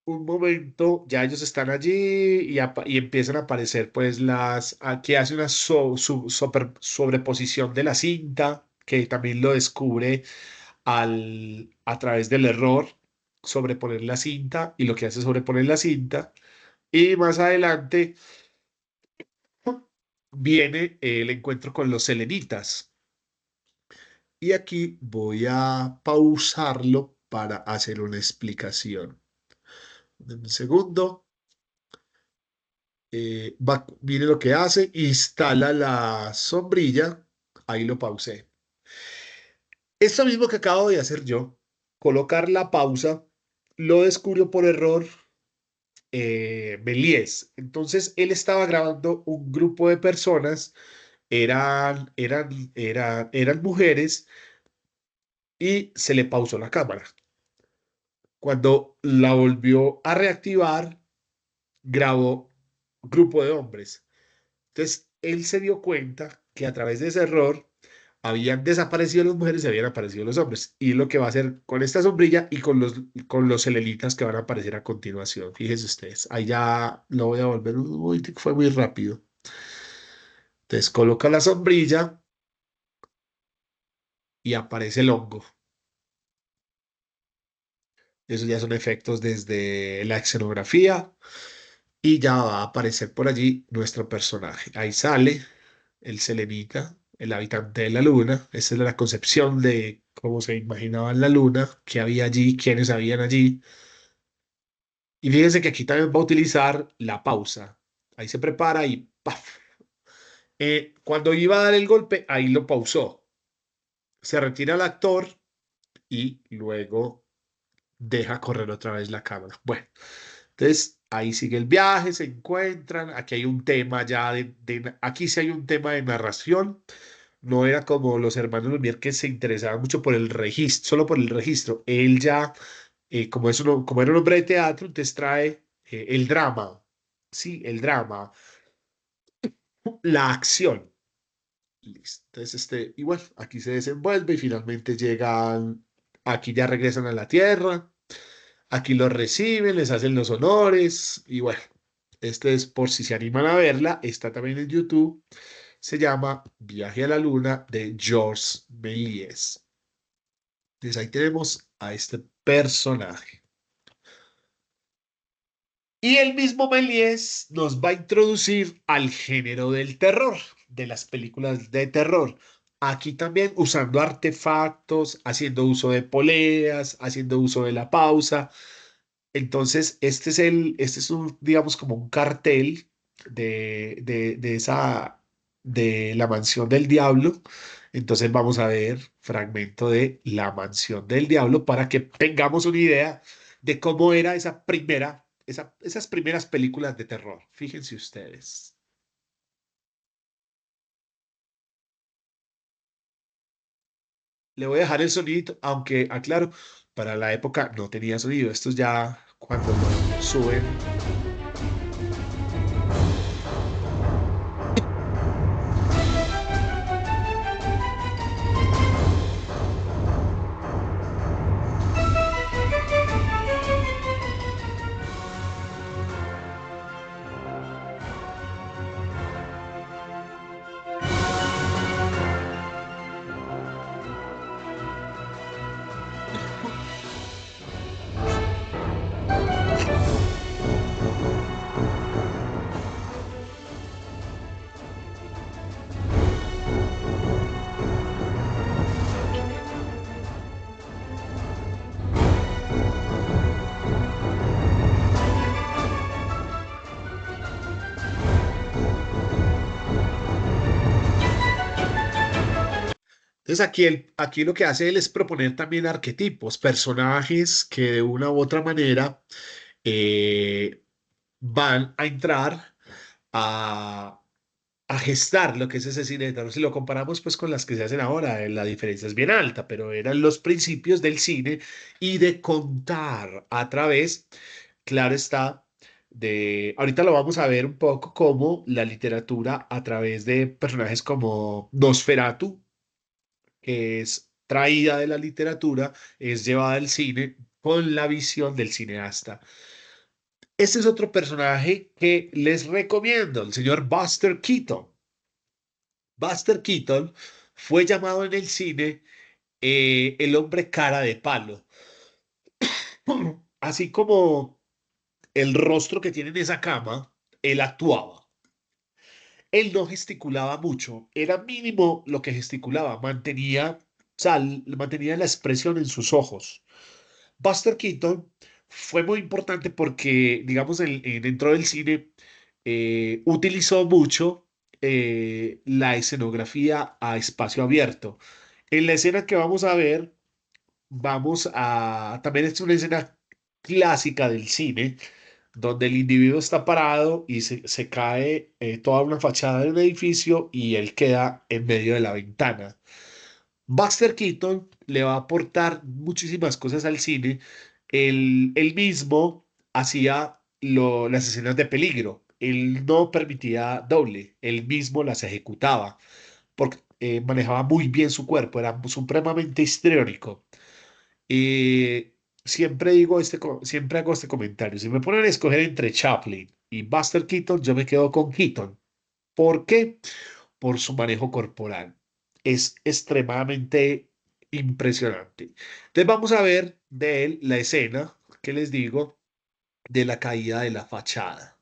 un momento, ya ellos están allí y empiezan a aparecer, pues aquí hace una sobreposición de la cinta, que también lo descubre a través del error, sobreponer la cinta, y lo que hace es sobreponer la cinta, y más adelante viene el encuentro con los selenitas. Y aquí voy a pausarlo para hacer una explicación. Deme un segundo. Mire lo que hace, instala la sombrilla, ahí lo pausé. Esto mismo que acabo de hacer yo, colocar la pausa, lo descubrió por error Méliès. Entonces él estaba grabando un grupo de personas, eran mujeres y se le pausó la cámara. Cuando la volvió a reactivar, grabó grupo de hombres. Entonces, él se dio cuenta que a través de ese error habían desaparecido las mujeres y habían aparecido los hombres. Y lo que va a hacer con esta sombrilla y con los selenitas que van a aparecer a continuación. Fíjense ustedes, ahí ya lo voy a volver. Uy, fue muy rápido. Entonces, coloca la sombrilla y aparece el hongo. Esos ya son efectos desde la escenografía y ya va a aparecer por allí nuestro personaje. Ahí sale el selenita, el habitante de la luna. Esa es la concepción de cómo se imaginaban la luna, qué había allí, quiénes habían allí. Y fíjense que aquí también va a utilizar la pausa. Ahí se prepara y ¡paf! Cuando iba a dar el golpe, ahí lo pausó. Se retira el actor y luego deja correr otra vez la cámara. Bueno, entonces ahí sigue el viaje, se encuentran, aquí hay un tema ya aquí sí hay un tema de narración. No era como los hermanos Lumière que se interesaban mucho por el registro, solo por el registro. Él ya, como era un hombre de teatro, entonces trae el drama, sí, el drama, la acción. Listo. Entonces, y bueno, aquí se desenvuelve y finalmente llegan, aquí ya regresan a la Tierra, aquí los reciben, les hacen los honores y bueno, este es por si se animan a verla, está también en YouTube, se llama Viaje a la Luna de Georges Méliès. Entonces ahí tenemos a este personaje. Y el mismo Méliès nos va a introducir al género del terror, de las películas de terror. Aquí también usando artefactos, haciendo uso de poleas, haciendo uso de la pausa. Entonces, este es un, digamos, como un cartel de la Mansión del Diablo. Entonces vamos a ver fragmento de La Mansión del Diablo para que tengamos una idea de cómo era esas primeras películas de terror. Fíjense ustedes. Le voy a dejar el sonido, aunque aclaro, para la época no tenía sonido. Esto es ya cuando lo suben. Entonces aquí lo que hace él es proponer también arquetipos, personajes que de una u otra manera eh, van a entrar a, a gestar lo que es ese cine de terror. Si lo comparamos pues con las que se hacen ahora, la diferencia es bien alta, pero eran los principios del cine y de contar a través, claro está, ahorita lo vamos a ver un poco como la literatura a través de personajes como Nosferatu, que es traída de la literatura, es llevada al cine con la visión del cineasta. Este es otro personaje que les recomiendo, el señor Buster Keaton. Buster Keaton fue llamado en el cine el hombre cara de palo, así como el rostro que tiene en esa cama, él actuaba. Él no gesticulaba mucho, era mínimo lo que gesticulaba, o sea, mantenía la expresión en sus ojos. Buster Keaton fue muy importante porque, digamos, dentro del cine utilizó mucho la escenografía a espacio abierto. En la escena que vamos a ver, también es una escena clásica del cine, donde el individuo está parado y se cae toda una fachada de un edificio y él queda en medio de la ventana. Buster Keaton le va a aportar muchísimas cosas al cine. Él mismo hacía las escenas de peligro. Él no permitía doble, él mismo las ejecutaba porque manejaba muy bien su cuerpo, era supremamente histriónico. Siempre hago este comentario. Si me ponen a escoger entre Chaplin y Buster Keaton, yo me quedo con Keaton. ¿Por qué? Por su manejo corporal. Es extremadamente impresionante. Entonces vamos a ver de él la escena que les digo de la caída de la fachada.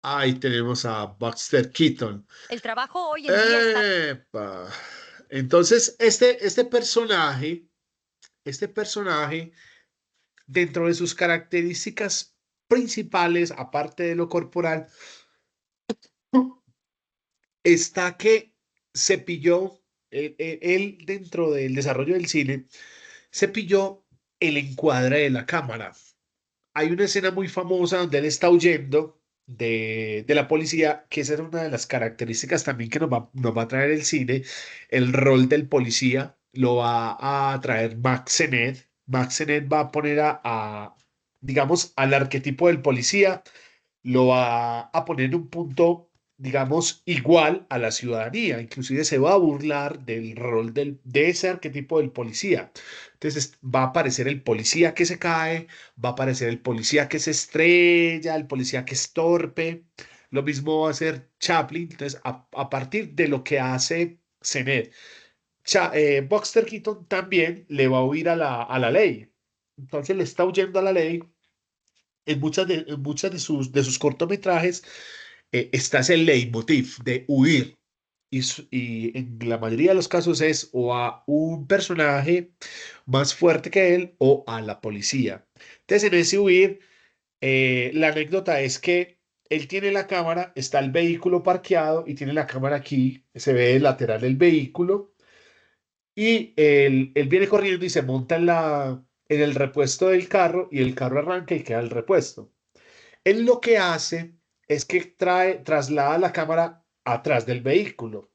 Ahí tenemos a Buster Keaton. El trabajo hoy en día está... Epa. Entonces, este personaje, dentro de sus características principales, aparte de lo corporal, está que se pilló, él dentro del desarrollo del cine, se pilló el encuadre de la cámara. Hay una escena muy famosa donde él está huyendo de la policía, que esa es una de las características también que nos va a traer el cine. El rol del policía lo va a traer Max Sennett. Max Sennett va a poner digamos, al arquetipo del policía, lo va a poner en un punto, digamos, igual a la ciudadanía. Inclusive se va a burlar del rol de ese arquetipo del policía. Entonces va a aparecer el policía que se cae, va a aparecer el policía que se estrella, el policía que es torpe. Lo mismo va a hacer Chaplin. Entonces, a partir de lo que hace Zenet, Buster Keaton también le va a huir a la ley. Entonces le está huyendo a la ley en muchas de sus cortometrajes está ese leitmotiv de huir. Y en la mayoría de los casos es o a un personaje más fuerte que él o a la policía. Entonces, en ese huir, la anécdota es que él tiene la cámara, está el vehículo parqueado y tiene la cámara aquí, se ve el lateral del vehículo y él viene corriendo y se monta en el repuesto del carro y el carro arranca y queda el repuesto. Él lo que hace es que traslada la cámara atrás del vehículo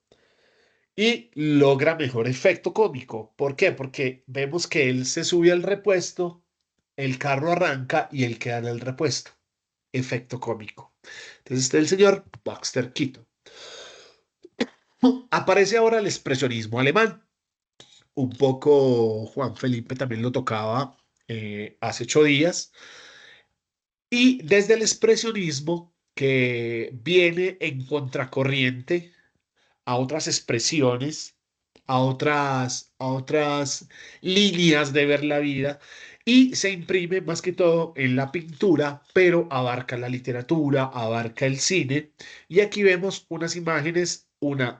y logra mejor efecto cómico. ¿Por qué? Porque vemos que él se sube al repuesto, el carro arranca y él queda en el repuesto. Efecto cómico. Entonces está el señor Buster Keaton. Aparece ahora el expresionismo alemán. Un poco Juan Felipe también lo tocaba hace 8 días. Y desde el expresionismo, que viene en contracorriente a otras expresiones, a otras líneas de ver la vida, y se imprime más que todo en la pintura, pero abarca la literatura, abarca el cine. Y aquí vemos unas imágenes,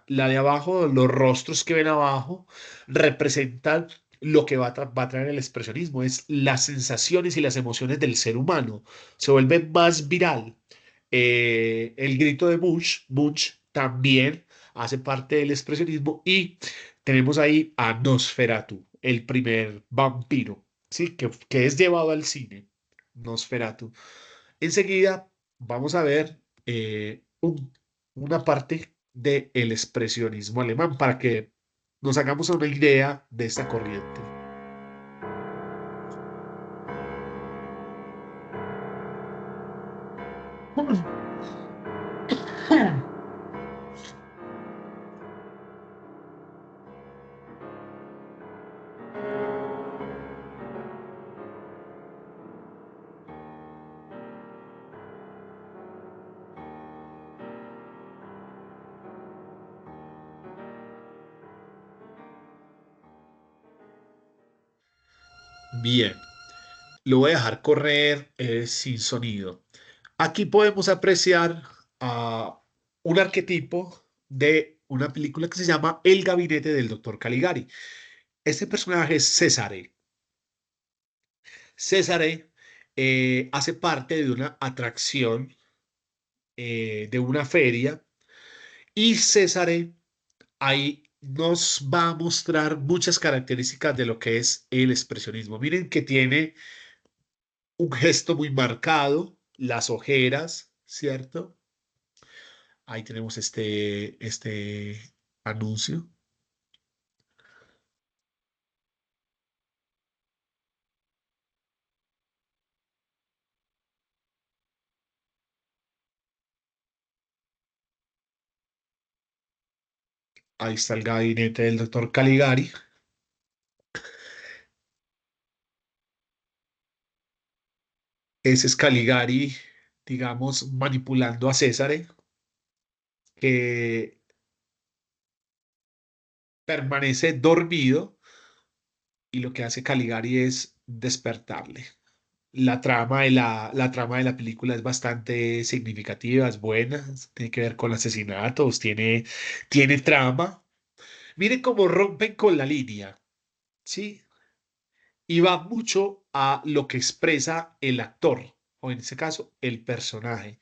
la de abajo, los rostros que ven abajo, representan lo que va a traer el expresionismo, es las sensaciones y las emociones del ser humano. Se vuelve más viral. El grito de Munch también hace parte del expresionismo y tenemos ahí a Nosferatu, el primer vampiro, ¿sí? Que es llevado al cine, Nosferatu. Enseguida vamos a ver una parte del expresionismo alemán para que nos hagamos una idea de esta corriente. Bien, lo voy a dejar correr sin sonido. Aquí podemos apreciar a un arquetipo de una película que se llama El gabinete del doctor Caligari. Este personaje es Césare. Césare hace parte de una atracción, de una feria, y Césare ahí nos va a mostrar muchas características de lo que es el expresionismo. Miren que tiene un gesto muy marcado, las ojeras, ¿cierto? Ahí tenemos este anuncio. Ahí está el gabinete del doctor Caligari. Ese es Caligari, digamos, manipulando a César, que permanece dormido y lo que hace Caligari es despertarle. la trama de la película es bastante significativa, es buena, tiene que ver con asesinatos, tiene trama. Miren cómo rompen con la línea, ¿sí? Y va mucho a lo que expresa el actor, o en este caso, el personaje.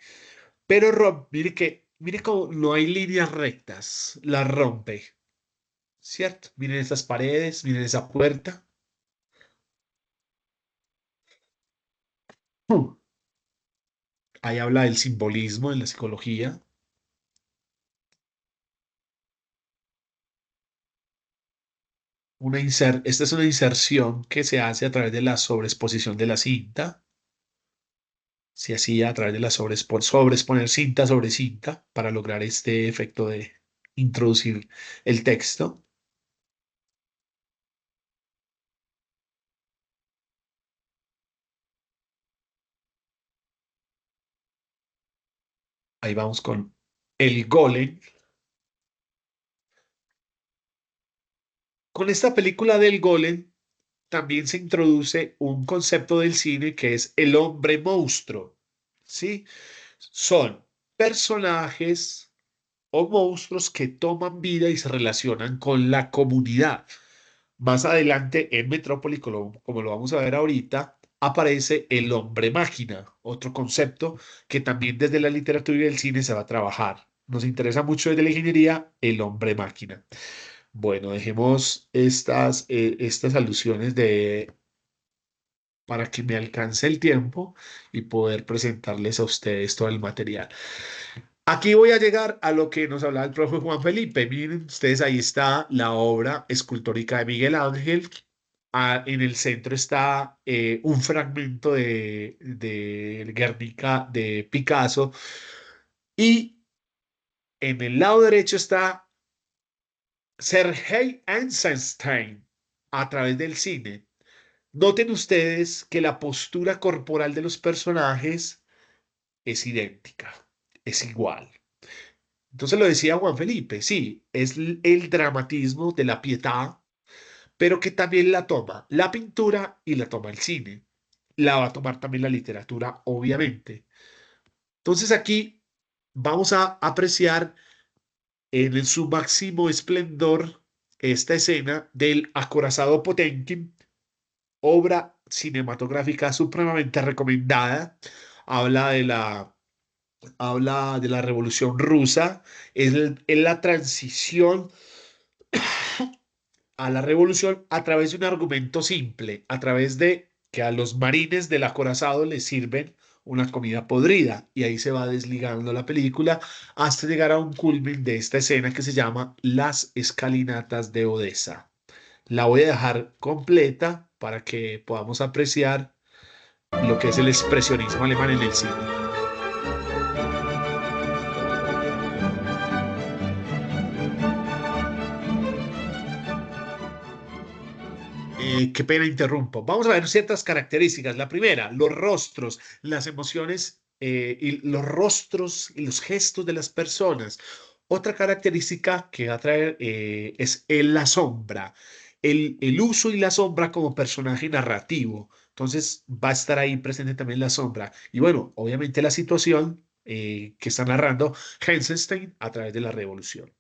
Pero mire cómo no hay líneas rectas, la rompe, ¿cierto? Miren estas paredes, miren esa puerta. ¡Pum! Ahí habla del simbolismo en la psicología. Esta es una inserción que se hace a través de la sobreexposición de la cinta. Se hacía a través de la sobreexponer cinta sobre cinta para lograr este efecto de introducir el texto. Ahí vamos con el golem. Con esta película del golem también se introduce un concepto del cine que es el hombre monstruo, ¿sí? Son personajes o monstruos que toman vida y se relacionan con la comunidad. Más adelante en Metrópoli, como lo vamos a ver ahorita, aparece el hombre máquina, otro concepto que también desde la literatura y el cine se va a trabajar. Nos interesa mucho desde la ingeniería el hombre máquina. Bueno, dejemos estas alusiones para que me alcance el tiempo y poder presentarles a ustedes todo el material. Aquí voy a llegar a lo que nos hablaba el profe Juan Felipe. Miren ustedes, ahí está la obra escultórica de Miguel Ángel. En el centro está un fragmento de Guernica de Picasso y en el lado derecho está Sergei Eisenstein a través del cine. Noten ustedes que la postura corporal de los personajes es idéntica, es igual. Entonces lo decía Juan Felipe, sí, es el dramatismo de la pietà, pero que también la toma la pintura y la toma el cine. La va a tomar también la literatura, obviamente. Entonces aquí vamos a apreciar en su máximo esplendor esta escena del acorazado Potemkin, obra cinematográfica supremamente recomendada. Habla de la, habla de la Revolución Rusa, es la transición a la revolución a través de un argumento simple, a través de que a los marines del acorazado les sirven una comida podrida y ahí se va desligando la película hasta llegar a un culmen de esta escena que se llama Las escalinatas de Odessa. La voy a dejar completa para que podamos apreciar lo que es el expresionismo alemán en el cine. Qué pena interrumpo. Vamos a ver ciertas características. La primera, los rostros, las emociones y los rostros y los gestos de las personas. Otra característica que va a traer es la sombra, el uso y la sombra como personaje narrativo. Entonces va a estar ahí presente también la sombra. Y bueno, obviamente la situación que está narrando Heisenstein a través de la revolución.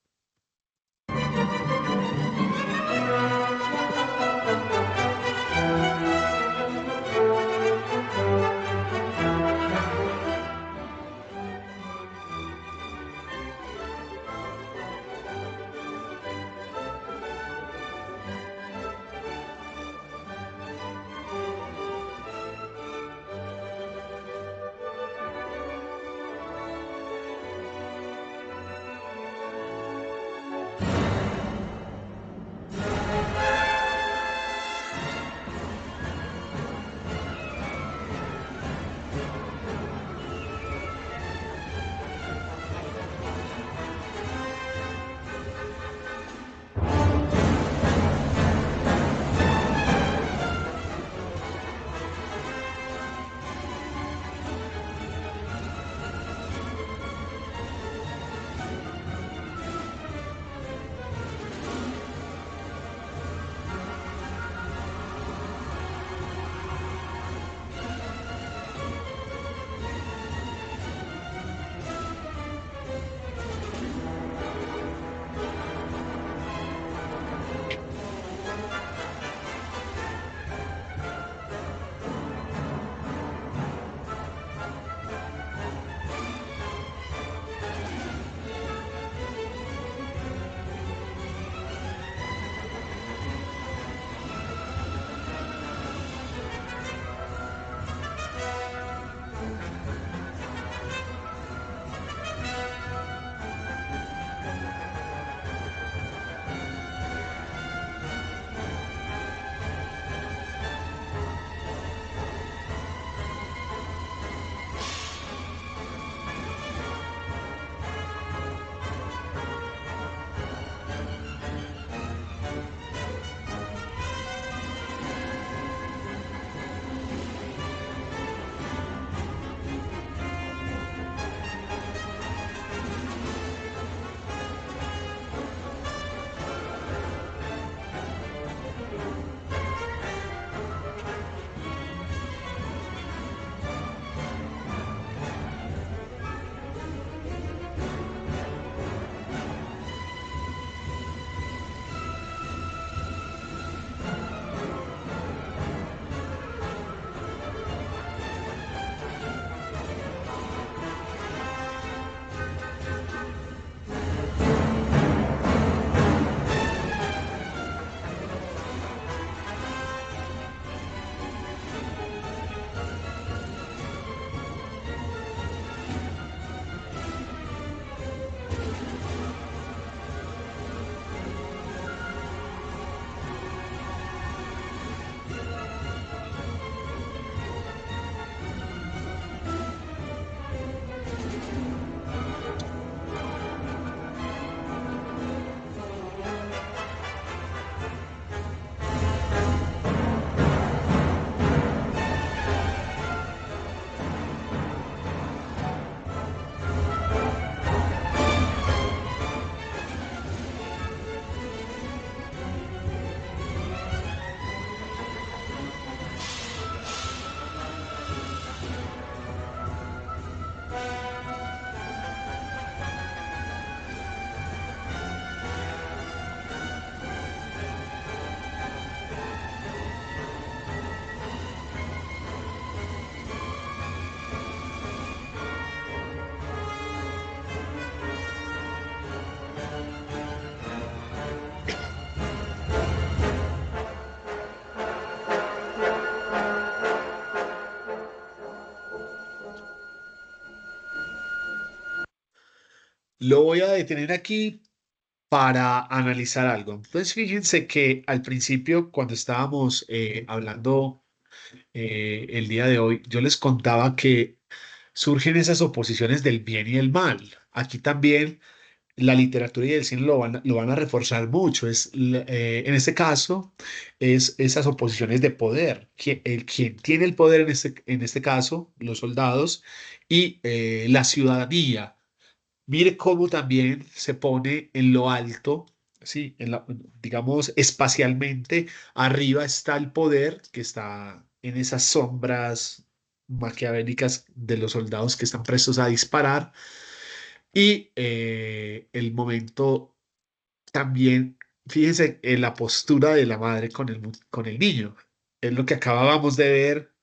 Lo voy a detener aquí para analizar algo. Entonces, fíjense que al principio, cuando estábamos hablando el día de hoy, yo les contaba que surgen esas oposiciones del bien y el mal. Aquí también la literatura y el cine lo van a reforzar mucho. En este caso, es esas oposiciones de poder. Quien tiene el poder en este caso, los soldados, y la ciudadanía. Mire cómo también se pone en lo alto, ¿sí? Digamos, espacialmente, arriba está el poder que está en esas sombras maquiavélicas de los soldados que están prestos a disparar y el momento también, fíjense en la postura de la madre con el niño. Es lo que acabábamos de ver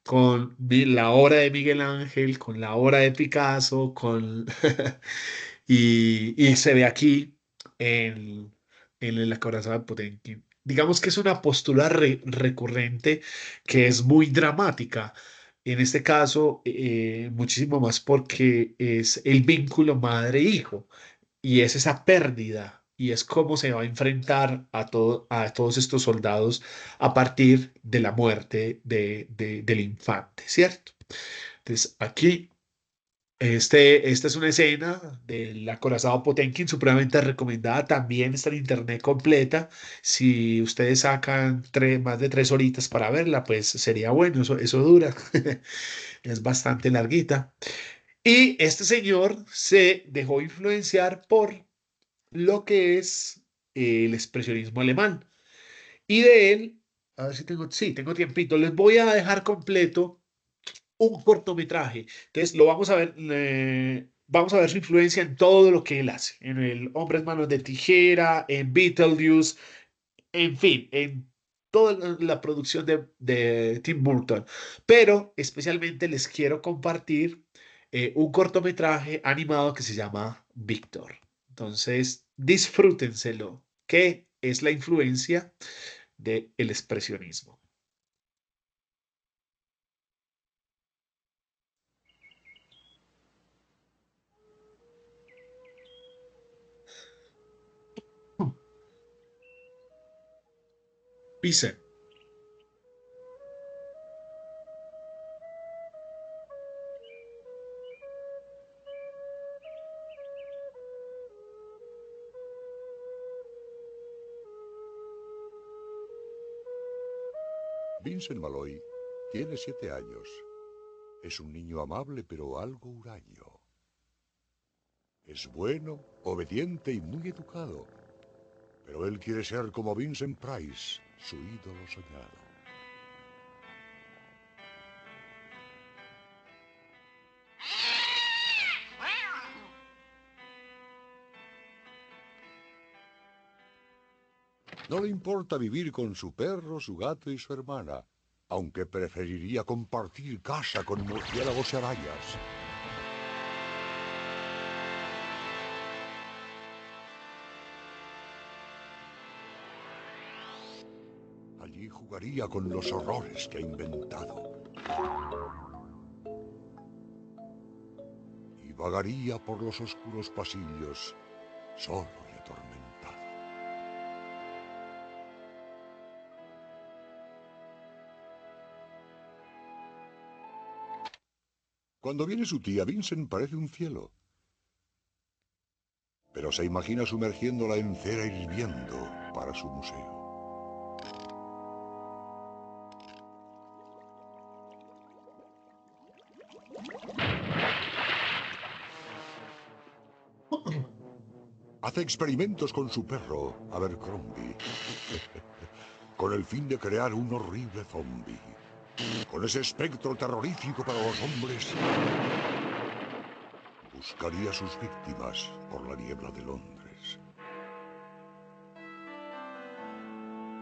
con la obra de Miguel Ángel, con la obra de Picasso, y se ve aquí en el acorazado de Potemkin. Digamos que es una postura recurrente que es muy dramática. En este caso, muchísimo más porque es el vínculo madre-hijo y es esa pérdida y es cómo se va a enfrentar a todos estos soldados a partir de la muerte del infante, ¿cierto? Entonces, aquí, esta es una escena del acorazado Potemkin supremamente recomendada, también está en internet completa. Si ustedes sacan más de 3 horitas para verla, pues sería bueno, eso dura, es bastante larguita. Y este señor se dejó influenciar por lo que es el expresionismo alemán. Y de él, a ver si tengo, sí, tengo tiempito, les voy a dejar completo un cortometraje. Entonces lo vamos a ver su influencia en todo lo que él hace, en el Hombres Manos de Tijera, en Beetlejuice, en fin, en toda la producción de Tim Burton. Pero especialmente les quiero compartir un cortometraje animado que se llama Víctor. Entonces, disfrútenselo, que es la influencia del expresionismo. Dice, Vincent Malloy tiene 7 años. Es un niño amable pero algo huraño. Es bueno, obediente y muy educado. Pero él quiere ser como Vincent Price, su ídolo soñado. No le importa vivir con su perro, su gato y su hermana, aunque preferiría compartir casa con murciélagos y arañas. Allí jugaría con los horrores que ha inventado. Y vagaría por los oscuros pasillos, solo y atormentado. Cuando viene su tía, Vincent parece un cielo. Pero se imagina sumergiéndola en cera hirviendo para su museo. Hace experimentos con su perro, Abercrombie, con el fin de crear un horrible zombie. Con ese espectro terrorífico para los hombres, buscaría a sus víctimas por la niebla de Londres.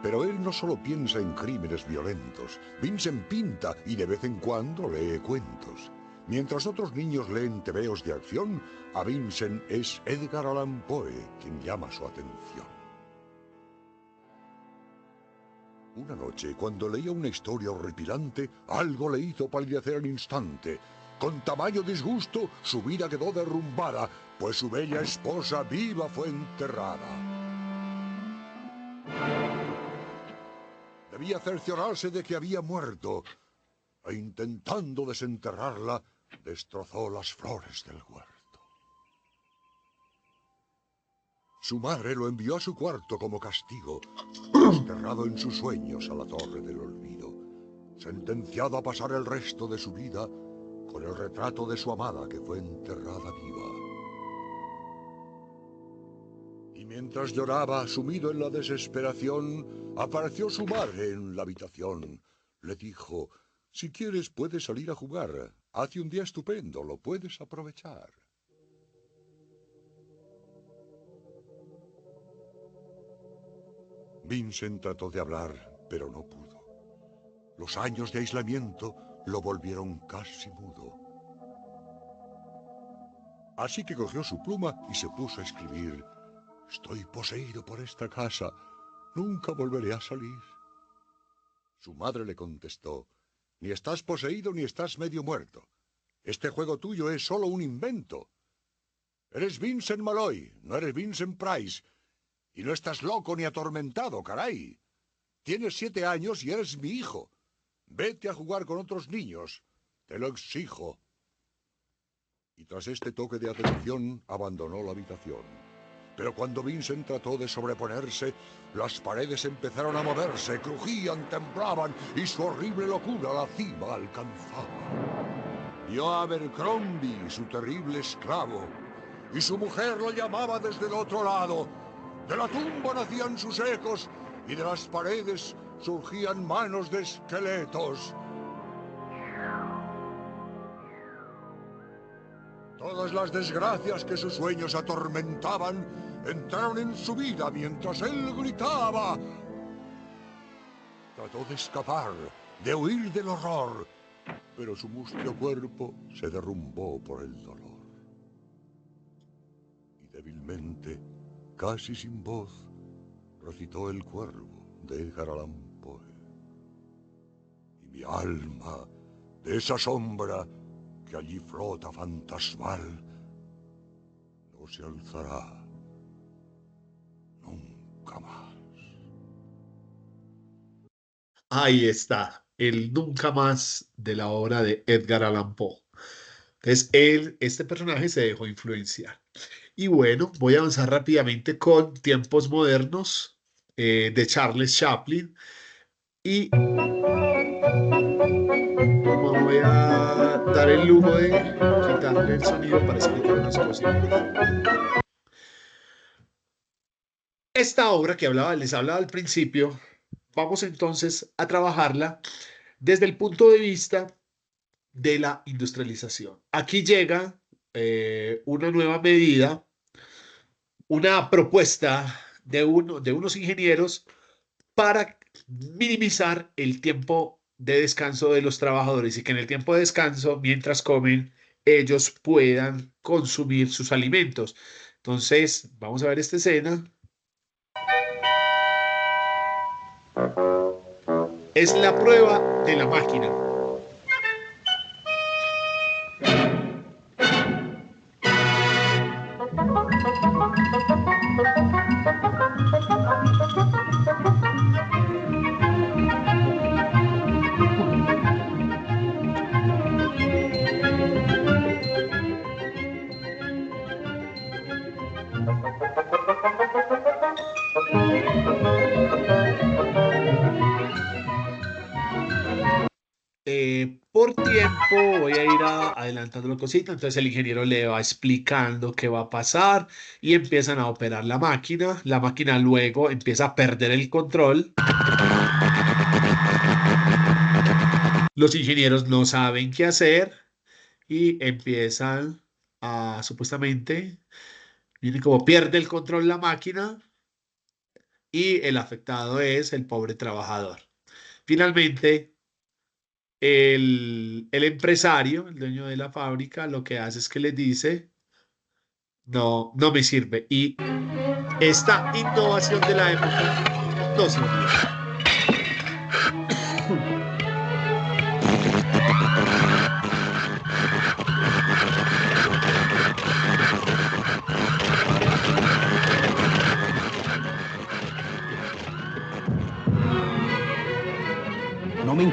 Pero él no solo piensa en crímenes violentos. Vincent pinta y de vez en cuando lee cuentos. Mientras otros niños leen tebeos de acción, a Vincent es Edgar Allan Poe quien llama su atención. Una noche, cuando leía una historia horripilante, algo le hizo palidecer al instante. Con tamaño disgusto, su vida quedó derrumbada, pues su bella esposa viva fue enterrada. Debía cerciorarse de que había muerto, e intentando desenterrarla, destrozó las flores del huerto. Su madre lo envió a su cuarto como castigo, desterrado en sus sueños a la torre del olvido, sentenciado a pasar el resto de su vida con el retrato de su amada que fue enterrada viva. Y mientras lloraba, sumido en la desesperación, apareció su madre en la habitación. Le dijo: si quieres puedes salir a jugar, hace un día estupendo, lo puedes aprovechar. Vincent trató de hablar, pero no pudo. Los años de aislamiento lo volvieron casi mudo. Así que cogió su pluma y se puso a escribir: estoy poseído por esta casa, nunca volveré a salir. Su madre le contestó: ni estás poseído ni estás medio muerto. Este juego tuyo es solo un invento. Eres Vincent Malloy, no eres Vincent Price. Y no estás loco ni atormentado, caray. Tienes 7 años y eres mi hijo. Vete a jugar con otros niños. Te lo exijo. Y tras este toque de atención, abandonó la habitación. Pero cuando Vincent trató de sobreponerse, las paredes empezaron a moverse, crujían, temblaban, y su horrible locura la cima alcanzaba. Vio a Abercrombie, su terrible esclavo, y su mujer lo llamaba desde el otro lado. De la tumba nacían sus ecos, y de las paredes surgían manos de esqueletos. Todas las desgracias que sus sueños atormentaban entraron en su vida mientras él gritaba. Trató de escapar, de huir del horror, pero su mustio cuerpo se derrumbó por el dolor. Y débilmente, casi sin voz, recitó el cuervo de Edgar Allan Poe. Y mi alma, de esa sombra que allí flota fantasmal, no se alzará nunca más. Ahí está, el nunca más de la obra de Edgar Allan Poe. Entonces, este personaje se dejó influenciar. Y bueno, voy a avanzar rápidamente con Tiempos Modernos de Charles Chaplin. Y voy a dar el lujo de quitarle el sonido para explicar unas cositas. Esta obra que les hablaba al principio, vamos entonces a trabajarla desde el punto de vista de la industrialización. Aquí llega una nueva medida, una propuesta de unos ingenieros para minimizar el tiempo de descanso de los trabajadores y que en el tiempo de descanso, mientras comen, ellos puedan consumir sus alimentos. Entonces, vamos a ver esta escena. Es la prueba de la máquina. Por tiempo voy a ir adelantando la cosita, entonces el ingeniero le va explicando qué va a pasar y empiezan a operar la máquina luego empieza a perder el control. Los ingenieros no saben qué hacer y empiezan a supuestamente, miren cómo pierde el control la máquina y el afectado es el pobre trabajador. Finalmente, el empresario, el dueño de la fábrica, lo que hace es que les dice, no me sirve. Y esta innovación de la época no sirvió.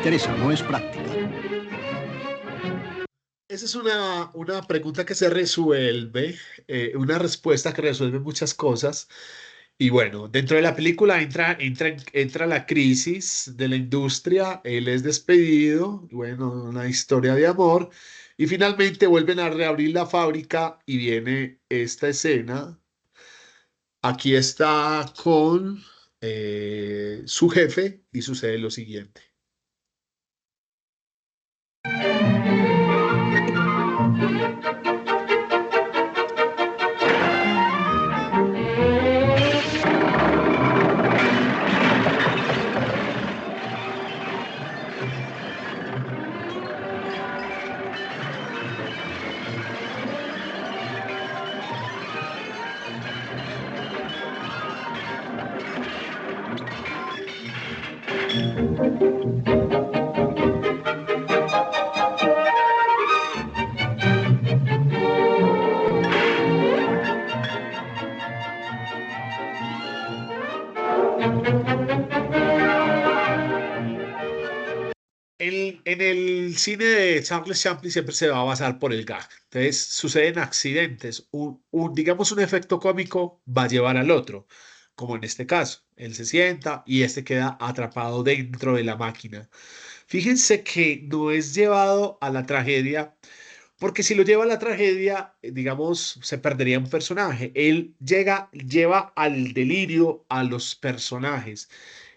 interesa, no es práctica. Esa es una pregunta que se resuelve, una respuesta que resuelve muchas cosas. Y bueno, dentro de la película entra la crisis de la industria, él es despedido, y bueno, una historia de amor, y finalmente vuelven a reabrir la fábrica y viene esta escena. Aquí está con su jefe y sucede lo siguiente. En el cine de Charles Chaplin siempre se va a basar por el gag. Entonces suceden accidentes. Digamos, un efecto cómico va a llevar al otro, como en este caso. Él se sienta y este queda atrapado dentro de la máquina. Fíjense que no es llevado a la tragedia, porque si lo lleva a la tragedia, digamos, se perdería un personaje. Él lleva al delirio a los personajes.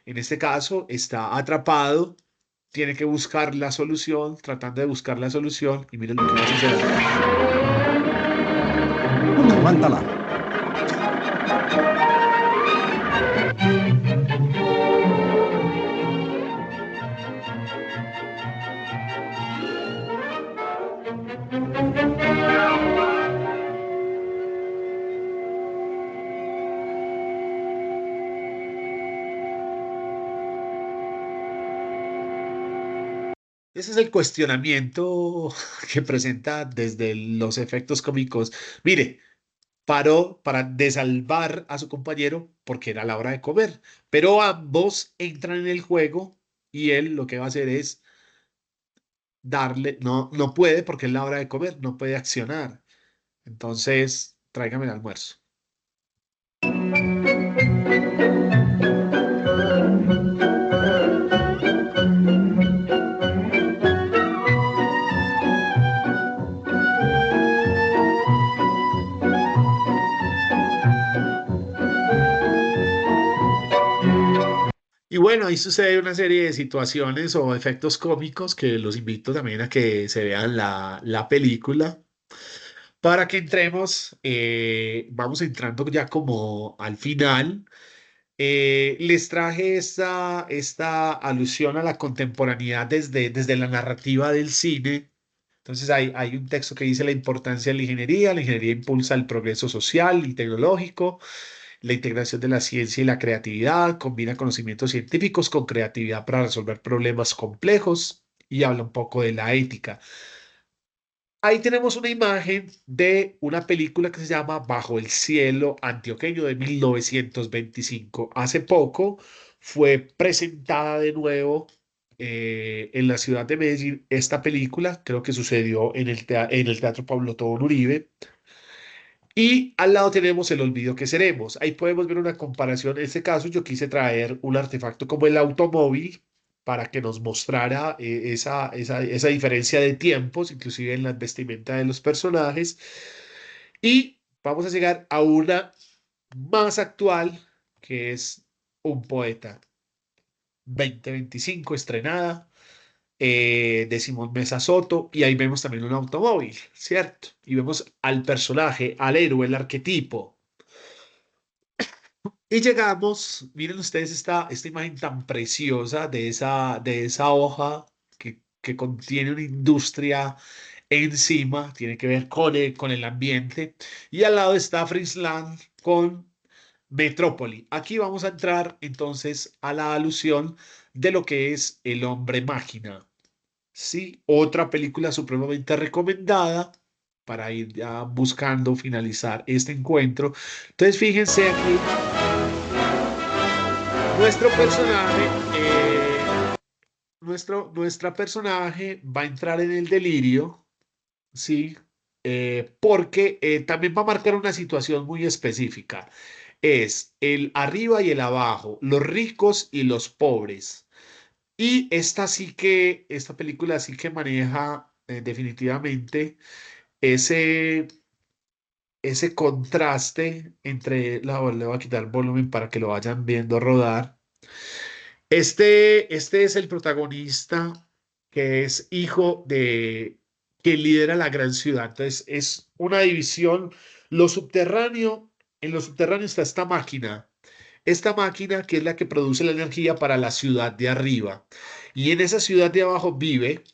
En este caso, está atrapado, tiene que buscar la solución, tratando de buscar la solución, y miren lo que va a suceder. Aguántala. Ese es el cuestionamiento que presenta desde los efectos cómicos. Mire, paró para de salvar a su compañero porque era la hora de comer, pero ambos entran en el juego y él lo que va a hacer es darle, no puede porque es la hora de comer, no puede accionar. Entonces, tráigame el almuerzo. Y bueno, ahí sucede una serie de situaciones o efectos cómicos que los invito también a que se vean la película. Para que entremos, vamos entrando ya como al final. Les traje esta alusión a la contemporaneidad desde la narrativa del cine. Entonces hay un texto que dice la importancia de la ingeniería impulsa el progreso social y tecnológico, la integración de la ciencia y la creatividad, combina conocimientos científicos con creatividad para resolver problemas complejos y habla un poco de la ética. Ahí tenemos una imagen de una película que se llama Bajo el cielo antioqueño de 1925. Hace poco fue presentada de nuevo en la ciudad de Medellín esta película, creo que sucedió en el Teatro Pablo Tobón Uribe. Y al lado tenemos El olvido que seremos. Ahí podemos ver una comparación. En este caso yo quise traer un artefacto como el automóvil para que nos mostrara esa diferencia de tiempos, inclusive en la vestimenta de los personajes. Y vamos a llegar a una más actual, que es Un poeta 2025, estrenada, de Simón Mesa Soto, y ahí vemos también un automóvil, ¿cierto? Y vemos al personaje, al héroe, el arquetipo. Y llegamos, miren ustedes esta imagen tan preciosa de esa hoja que contiene una industria encima, tiene que ver con el ambiente, y al lado está Friesland con Metrópoli. Aquí vamos a entrar entonces a la alusión de lo que es El hombre máquina. Sí, otra película supremamente recomendada para ir ya buscando finalizar este encuentro. Entonces, fíjense aquí, nuestro personaje nuestra personaje va a entrar en el delirio, ¿sí? Porque también va a marcar una situación muy específica. Es el arriba y el abajo, los ricos y los pobres. Y esta película sí que maneja definitivamente ese, ese contraste entre, le voy a quitar el volumen para que lo vayan viendo rodar. Este es el protagonista que es hijo de quien lidera la gran ciudad. Entonces es una división, lo subterráneo, en lo subterráneo está esta máquina que es la que produce la energía para la ciudad de arriba. Y en esa ciudad de abajo vive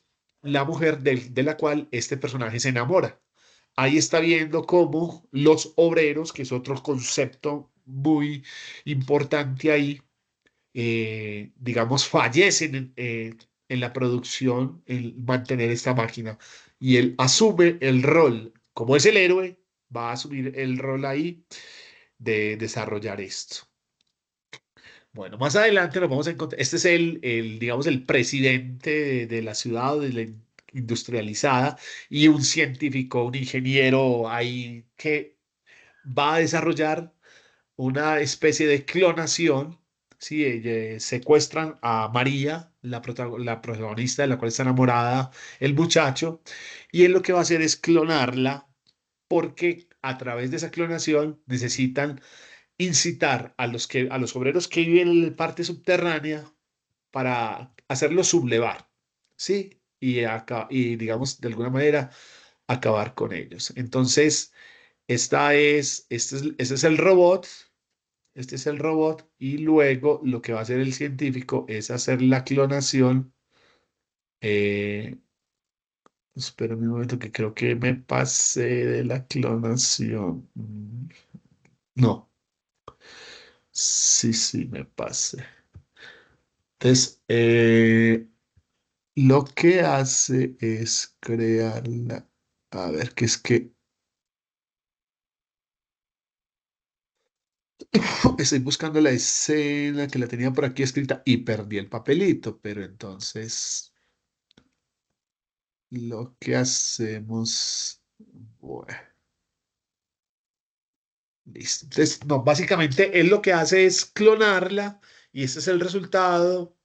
la mujer de la cual este personaje se enamora. Ahí está viendo cómo los obreros, que es otro concepto muy importante ahí, digamos, fallecen en la producción, en mantener esta máquina. Y él asume el rol, como es el héroe, va a asumir el rol ahí de desarrollar esto. Bueno, más adelante nos vamos a encontrar, este es digamos, el presidente de la ciudad, de la industrializada, y un científico, un ingeniero ahí que va a desarrollar una especie de clonación, ¿sí? Secuestran a María, la protagonista de la cual está enamorada el muchacho, y él lo que va a hacer es clonarla porque a través de esa clonación necesitan incitar a los obreros que viven en la parte subterránea para hacerlos sublevar, ¿sí? Y digamos, de alguna manera, acabar con ellos. Entonces, este es el robot. Este es el robot y luego lo que va a hacer el científico es hacer la clonación. Eh, espera un momento que creo que me pasé de la clonación. No, sí, me pasé. Entonces, lo que hace es crearla. A ver, que es que estoy buscando la escena que la tenía por aquí escrita y perdí el papelito, pero entonces lo que hacemos, bueno, listo. Entonces, no, básicamente él lo que hace es clonarla y ese es el resultado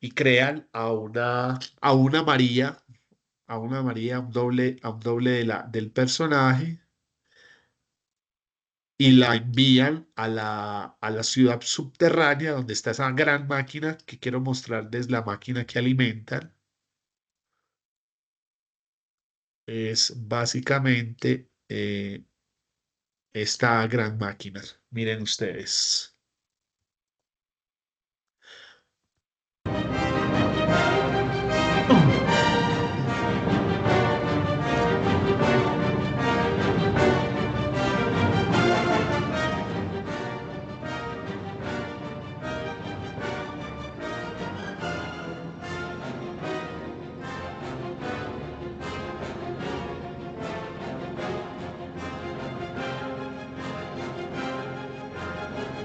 y crean a una María, a un doble del personaje y la envían a la ciudad subterránea donde está esa gran máquina que quiero mostrarles, la máquina que alimentan. Es básicamente esta gran máquina. Miren ustedes.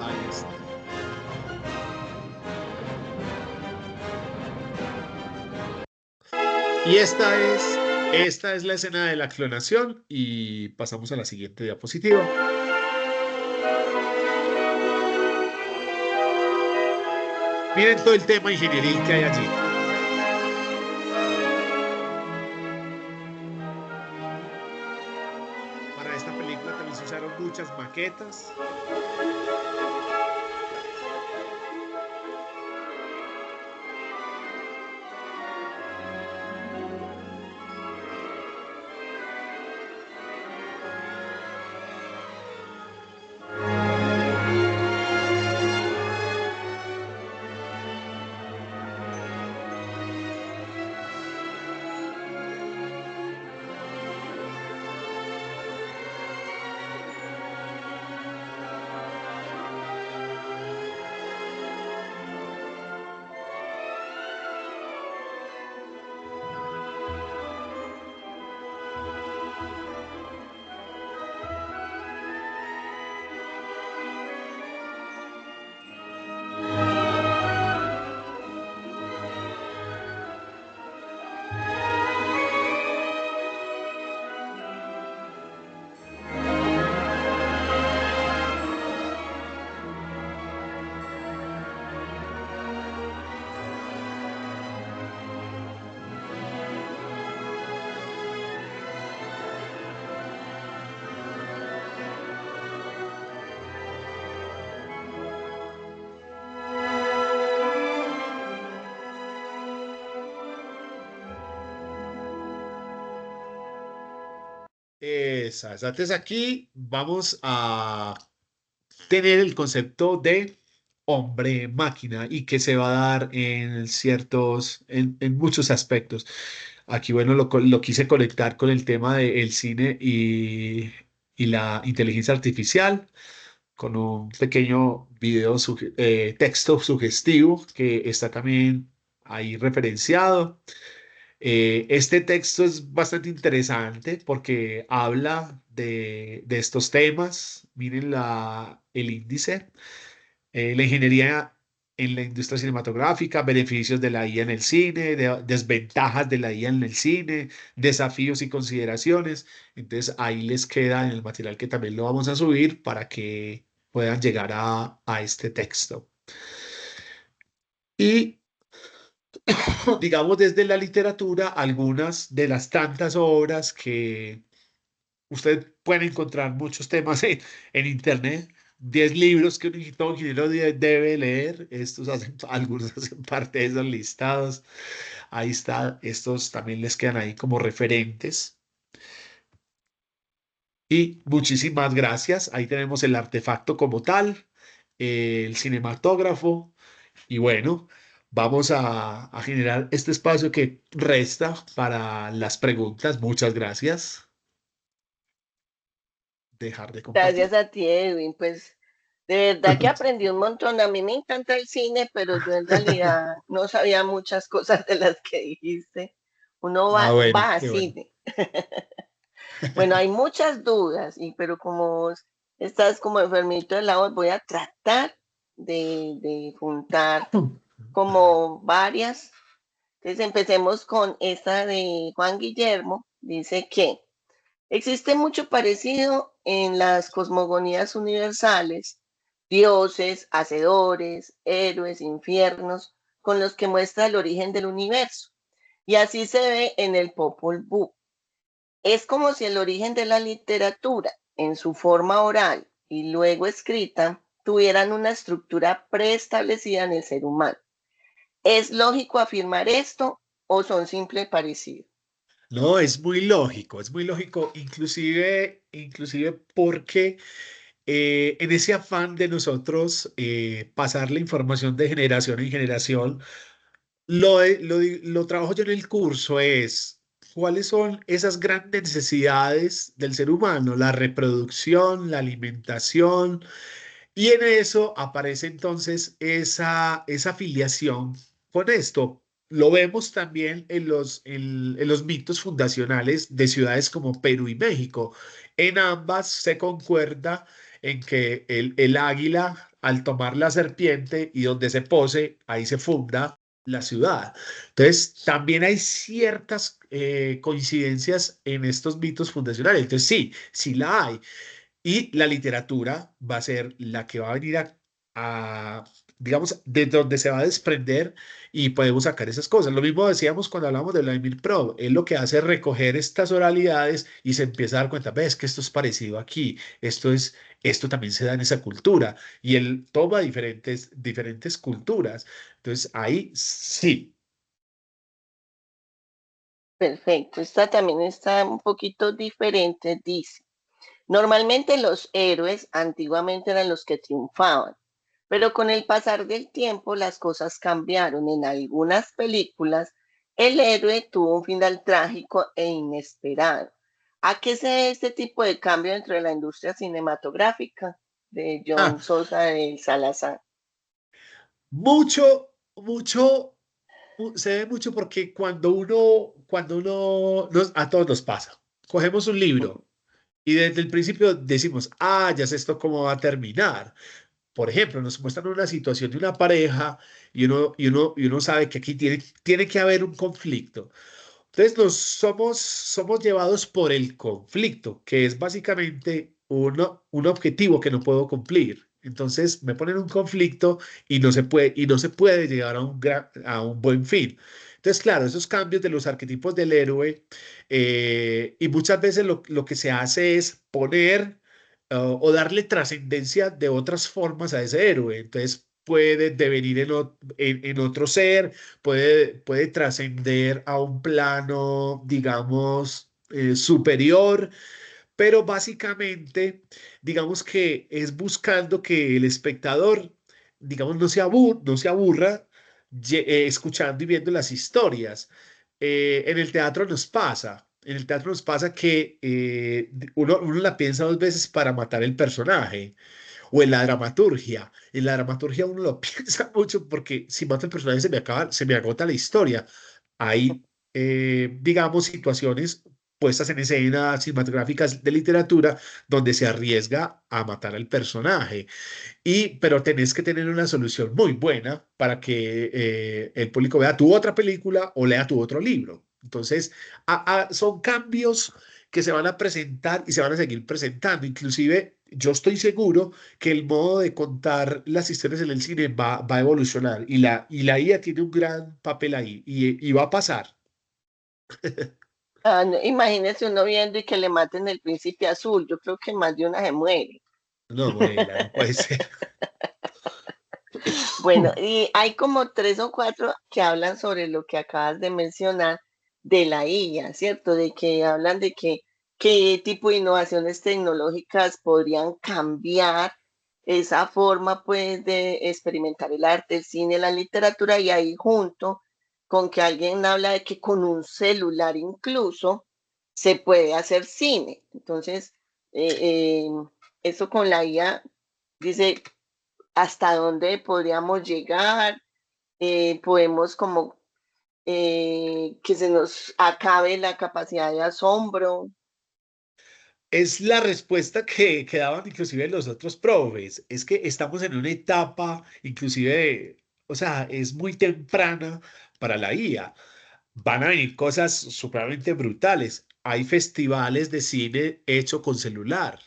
Ahí está. Y esta es la escena de la clonación y pasamos a la siguiente diapositiva. Miren todo el tema ingenieril que hay allí. Para esta película también se usaron muchas maquetas. Esas. Entonces aquí vamos a tener el concepto de hombre-máquina y que se va a dar en en muchos aspectos. Aquí, bueno, lo quise conectar con el tema del cine y la inteligencia artificial, con un pequeño texto sugestivo que está también ahí referenciado. Este texto es bastante interesante porque habla de estos temas. Miren el índice. La ingeniería en la industria cinematográfica, beneficios de la IA en el cine, desventajas de la IA en el cine, desafíos y consideraciones. Entonces ahí les queda en el material que también lo vamos a subir para que puedan llegar a este texto. Y digamos desde la literatura, algunas de las tantas obras que usted puede encontrar muchos temas en internet. 10 libros que todo ingeniero debe leer. Algunos hacen parte de esos listados. Ahí está. Estos también les quedan ahí como referentes. Y muchísimas gracias. Ahí tenemos el artefacto como tal, el cinematógrafo. Y bueno, vamos a generar este espacio que resta para las preguntas. Muchas gracias. Dejar de compartir. Gracias a ti, Edwin. Pues de verdad que aprendí un montón. A mí me encanta el cine, pero yo en realidad no sabía muchas cosas de las que dijiste. Uno Ah, bueno, va a qué bueno. cine. Bueno, hay muchas dudas, pero como vos estás como enfermito de la voz, voy a tratar de juntar como varias. Entonces empecemos con esta de Juan Guillermo. Dice que existe mucho parecido en las cosmogonías universales, dioses, hacedores, héroes, infiernos, con los que muestra el origen del universo. Y así se ve en el Popol Vuh. Es como si el origen de la literatura, en su forma oral y luego escrita, tuvieran una estructura preestablecida en el ser humano. ¿Es lógico afirmar esto o son simples parecidos? No, es muy lógico, inclusive porque en ese afán de nosotros pasar la información de generación en generación, lo trabajo yo en el curso es cuáles son esas grandes necesidades del ser humano, la reproducción, la alimentación, y en eso aparece entonces esa afiliación con esto. Lo vemos también en los mitos fundacionales de ciudades como Perú y México. En ambas se concuerda en que el águila, al tomar la serpiente y donde se pose, ahí se funda la ciudad. Entonces, también hay ciertas coincidencias en estos mitos fundacionales. Entonces, sí, sí la hay. Y la literatura va a ser la que va a venir digamos, de donde se va a desprender y podemos sacar esas cosas. Lo mismo decíamos cuando hablamos de Vladimir Pro. Él lo que hace es recoger estas oralidades y se empieza a dar cuenta, ves que esto es parecido aquí, esto también se da en esa cultura. Y él toma diferentes culturas. Entonces, ahí sí. Perfecto, esta también está un poquito diferente, dice. Normalmente los héroes antiguamente eran los que triunfaban, pero con el pasar del tiempo las cosas cambiaron. En algunas películas el héroe tuvo un final trágico e inesperado. ¿A qué se debe este tipo de cambio dentro de la industria cinematográfica? De Ah, John Sosa de Salazar. mucho. Se ve mucho porque a todos nos pasa. Cogemos un libro y desde el principio decimos, ya sé esto cómo va a terminar. Por ejemplo, nos muestran una situación de una pareja y uno sabe que aquí tiene que haber un conflicto. Entonces somos llevados por el conflicto, que es básicamente un objetivo que no puedo cumplir. Entonces me ponen un conflicto y no se puede llegar a un buen fin. Entonces, claro, esos cambios de los arquetipos del héroe y muchas veces lo que se hace es poner o darle trascendencia de otras formas a ese héroe. Entonces puede devenir en otro ser, puede trascender a un plano, digamos, superior, pero básicamente, digamos que es buscando que el espectador, digamos, no se aburra escuchando y viendo las historias. En el teatro nos pasa. En el teatro nos pasa que uno la piensa dos veces para matar el personaje. O en la dramaturgia. En la dramaturgia uno lo piensa mucho porque si mato el personaje se me agota la historia. Hay, digamos, situaciones puestas en escena cinematográficas de literatura donde se arriesga a matar al personaje. Pero tenés que tener una solución muy buena para que el público vea tu otra película o lea tu otro libro. Entonces, son cambios que se van a presentar y se van a seguir presentando. Inclusive, yo estoy seguro que el modo de contar las historias en el cine va a evolucionar y la IA tiene un gran papel ahí y va a pasar. Ah, no, imagínese uno viendo y que le maten el príncipe azul. Yo creo que más de una se muere. No, Morela, no puede ser. Bueno, y hay como 3 o 4 que hablan sobre lo que acabas de mencionar de la IA, ¿cierto? De que hablan de que qué tipo de innovaciones tecnológicas podrían cambiar esa forma, pues, de experimentar el arte, el cine, la literatura, y ahí junto con que alguien habla de que con un celular incluso se puede hacer cine. Entonces, eso con la IA dice hasta dónde podríamos llegar, podemos como que se nos acabe la capacidad de asombro. Es la respuesta que daban inclusive los otros profes. Es que estamos en una etapa, inclusive, o sea, es muy temprana para la IA. Van a venir cosas supremamente brutales. Hay festivales de cine hecho con celular,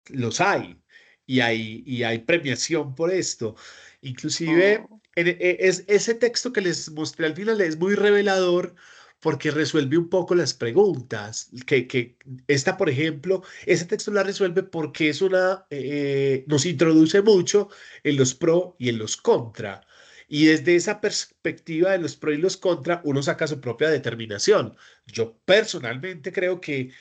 los hay, y hay premiación por esto. Inclusive, Mm, ese texto que les mostré al final es muy revelador porque resuelve un poco las preguntas. Esta, por ejemplo, ese texto la resuelve porque nos introduce mucho en los pro y en los contra. Y desde esa perspectiva de los pro y los contra, uno saca su propia determinación. Yo personalmente creo que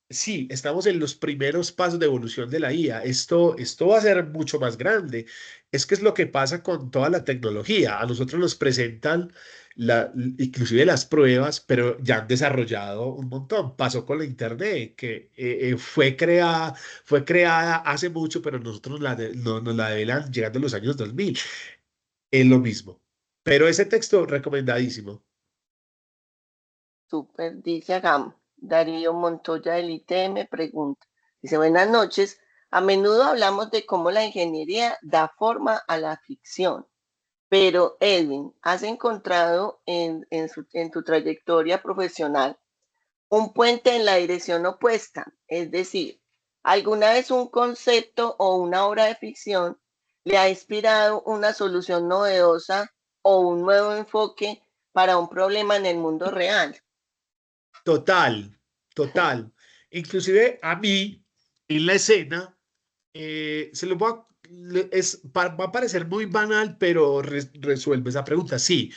sí, estamos en los primeros pasos de evolución de la IA. Esto va a ser mucho más grande. Es que es lo que pasa con toda la tecnología. A nosotros nos presentan inclusive las pruebas, pero ya han desarrollado un montón. Pasó con la Internet, que fue creada hace mucho, pero nosotros nos la develan llegando a los años 2000. Es lo mismo. Pero ese texto recomendadísimo. súper, dice Agam. Darío Montoya del ITM pregunta. Dice, buenas noches. A menudo hablamos de cómo la ingeniería da forma a la ficción. Pero Edwin, ¿has encontrado en tu trayectoria profesional un puente en la dirección opuesta? Es decir, ¿alguna vez un concepto o una obra de ficción le ha inspirado una solución novedosa o un nuevo enfoque para un problema en el mundo real? Total, total. Inclusive a mí, en la escena, se lo voy a, va a parecer muy banal, pero resuelve esa pregunta. Sí,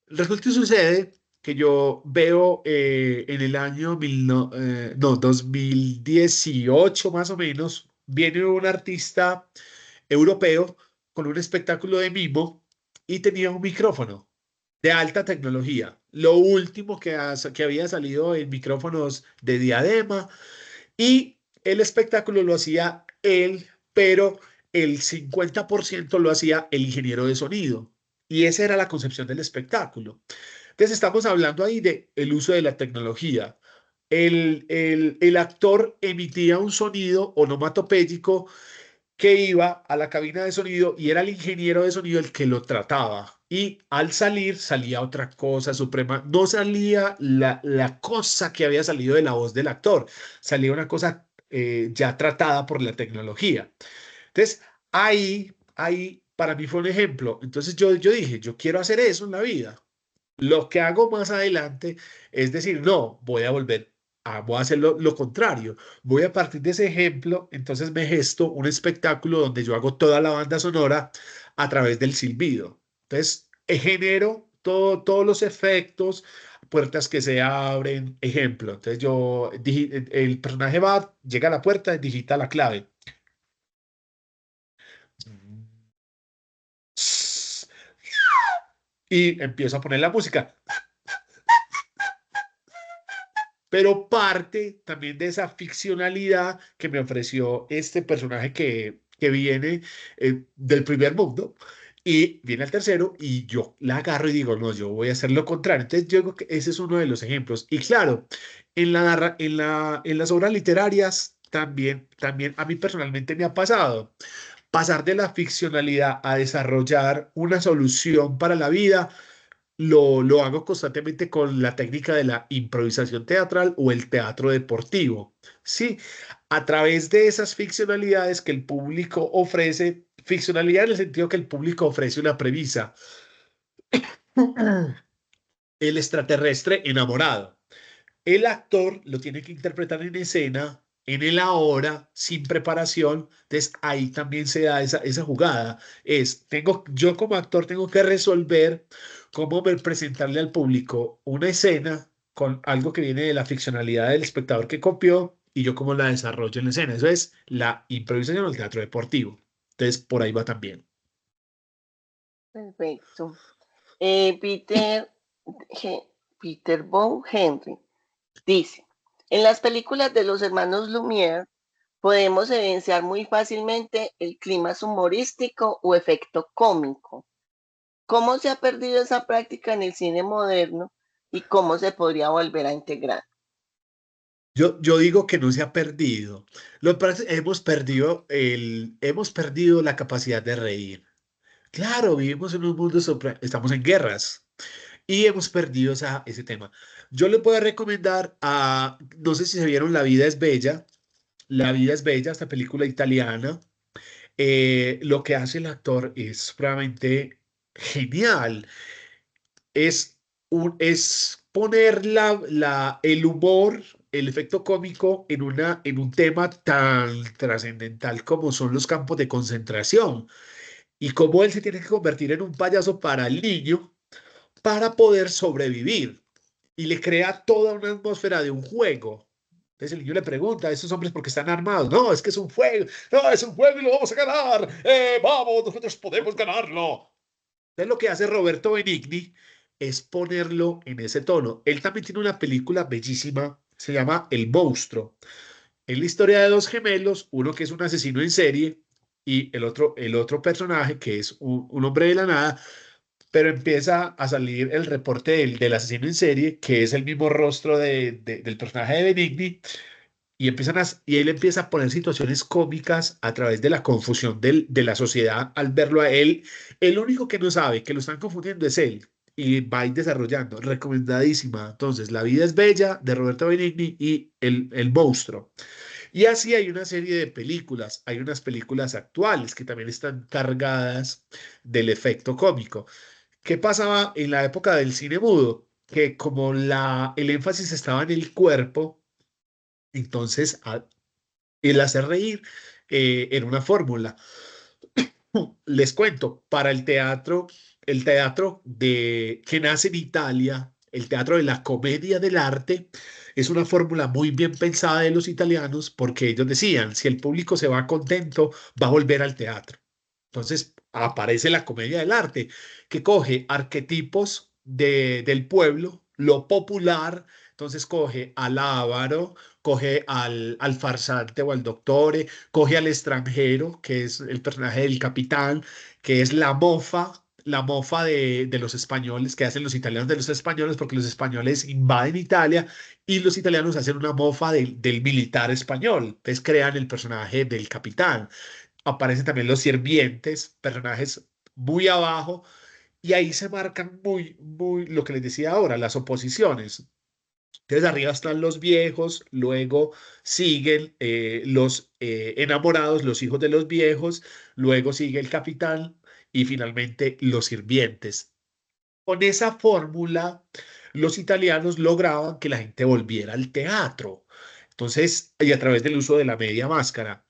resulta y sucede que yo veo en el año 2018 más o menos, viene un artista europeo con un espectáculo de mimo y tenía un micrófono de alta tecnología. Lo último que había salido en micrófonos de diadema y el espectáculo lo hacía él, pero el 50% lo hacía el ingeniero de sonido. Y esa era la concepción del espectáculo. Entonces estamos hablando ahí de el uso de la tecnología. El actor emitía un sonido onomatopéyico que iba a la cabina de sonido y era el ingeniero de sonido el que lo trataba. Y al salir salía otra cosa suprema. No salía la cosa que había salido de la voz del actor, salía una cosa ya tratada por la tecnología. Entonces, ahí para mí fue un ejemplo. Entonces yo dije, yo quiero hacer eso en la vida. Lo que hago más adelante es decir, no, voy a hacer lo contrario. Voy a partir de ese ejemplo, entonces me gesto un espectáculo donde yo hago toda la banda sonora a través del silbido. Entonces, genero todos los efectos, puertas que se abren, ejemplo. Entonces el personaje va, llega a la puerta, digita la clave. Y empiezo a poner la música. Pero parte también de esa ficcionalidad que me ofreció este personaje que viene del primer mundo y viene al tercero y yo la agarro y digo, no, yo voy a hacer lo contrario. Entonces yo creo que ese es uno de los ejemplos. Y claro, en las obras literarias también a mí personalmente me ha pasado pasar de la ficcionalidad a desarrollar una solución para la vida. Lo hago constantemente con la técnica de la improvisación teatral o el teatro deportivo. Sí, a través de esas ficcionalidades que el público ofrece, ficcionalidad en el sentido que el público ofrece una premisa. El extraterrestre enamorado. El actor lo tiene que interpretar en escena, en el ahora, sin preparación. Entonces ahí también se da esa jugada. Yo como actor tengo que resolver cómo presentarle al público una escena con algo que viene de la ficcionalidad del espectador que copió y yo cómo la desarrollo en la escena. Eso es la improvisación o el teatro deportivo. Entonces por ahí va también. Perfecto. Peter, Peter Von Henry dice, en las películas de los hermanos Lumière podemos evidenciar muy fácilmente el clima humorístico o efecto cómico. ¿Cómo se ha perdido esa práctica en el cine moderno y cómo se podría volver a integrar? Yo digo que no se ha perdido. Lo que pasa es que hemos perdido la capacidad de reír. Claro, vivimos en un mundo, estamos en guerras y hemos perdido ese tema. Yo les voy a recomendar no sé si se vieron La vida es bella. La vida es bella, esta película italiana. Lo que hace el actor es supremamente genial. Es poner el humor, el efecto cómico en un tema tan trascendental como son los campos de concentración y cómo él se tiene que convertir en un payaso para el niño para poder sobrevivir y le crea toda una atmósfera de un juego. Entonces el niño le pregunta a esos hombres por qué están armados. No, es que es un juego. No, es un juego y lo vamos a ganar. Vamos, nosotros podemos ganarlo. Entonces lo que hace Roberto Benigni es ponerlo en ese tono. Él también tiene una película bellísima, se llama El Monstruo. Es la historia de dos gemelos, uno que es un asesino en serie y el otro personaje que es un hombre de la nada, pero empieza a salir el reporte del asesino en serie, que es el mismo rostro del personaje de Benigni, y él empieza a poner situaciones cómicas a través de la confusión de la sociedad al verlo a él. El único que no sabe que lo están confundiendo es él. Y va a ir desarrollando. Recomendadísima. Entonces, La vida es bella de Roberto Benigni y el monstruo. Y así hay una serie de películas. Hay unas películas actuales que también están cargadas del efecto cómico. ¿Qué pasaba en la época del cine mudo? Que como el énfasis estaba en el cuerpo, entonces el hacer reír era una fórmula. Les cuento, para el teatro que nace en Italia, el teatro de la comedia del arte, es una fórmula muy bien pensada de los italianos porque ellos decían, si el público se va contento, va a volver al teatro. Entonces aparece la comedia del arte, que coge arquetipos del pueblo, lo popular, entonces coge al avaro, coge al farsante o al doctore, coge al extranjero, que es el personaje del capitán, que es la mofa de los españoles, que hacen los italianos de los españoles, porque los españoles invaden Italia y los italianos hacen una mofa del militar español. Entonces crean el personaje del capitán. Aparecen también los sirvientes, personajes muy abajo, y ahí se marcan muy lo que les decía ahora, las oposiciones. Entonces arriba están los viejos, luego siguen los enamorados, los hijos de los viejos, luego sigue el capitán y finalmente los sirvientes. Con esa fórmula, los italianos lograban que la gente volviera al teatro. Entonces, y a través del uso de la media máscara.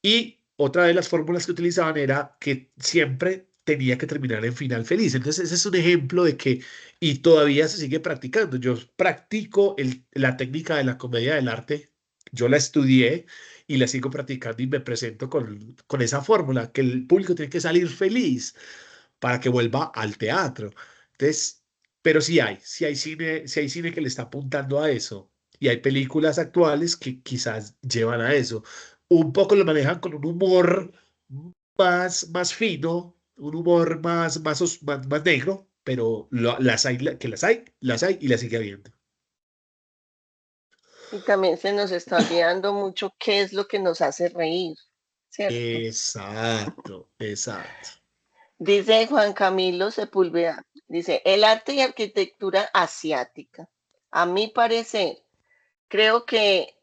Y otra de las fórmulas que utilizaban era que siempre tenía que terminar en final feliz. Entonces, ese es un ejemplo de que, y todavía se sigue practicando. Yo practico la técnica de la comedia del arte, yo la estudié y la sigo practicando y me presento con esa fórmula, que el público tiene que salir feliz para que vuelva al teatro. Entonces, pero sí hay cine que le está apuntando a eso. Y hay películas actuales que quizás llevan a eso. Un poco lo manejan con un humor más fino, un humor más negro, pero que las hay y las sigue habiendo. Y también se nos está olvidando mucho qué es lo que nos hace reír, ¿cierto? Exacto, exacto. Dice Juan Camilo Sepúlveda, dice, el arte y arquitectura asiática, a mi parecer, creo que,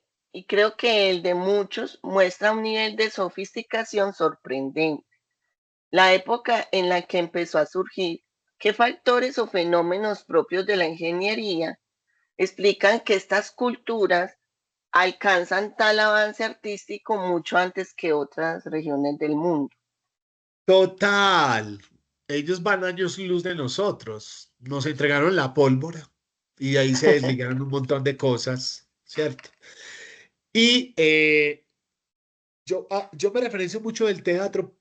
creo que el de muchos muestra un nivel de sofisticación sorprendente. La época en la que empezó a surgir, qué factores o fenómenos propios de la ingeniería explican que estas culturas alcanzan tal avance artístico mucho antes que otras regiones del mundo. Total. Ellos van años luz de nosotros. Nos entregaron la pólvora y ahí se desligaron un montón de cosas, ¿cierto? Y yo me referencio mucho del teatro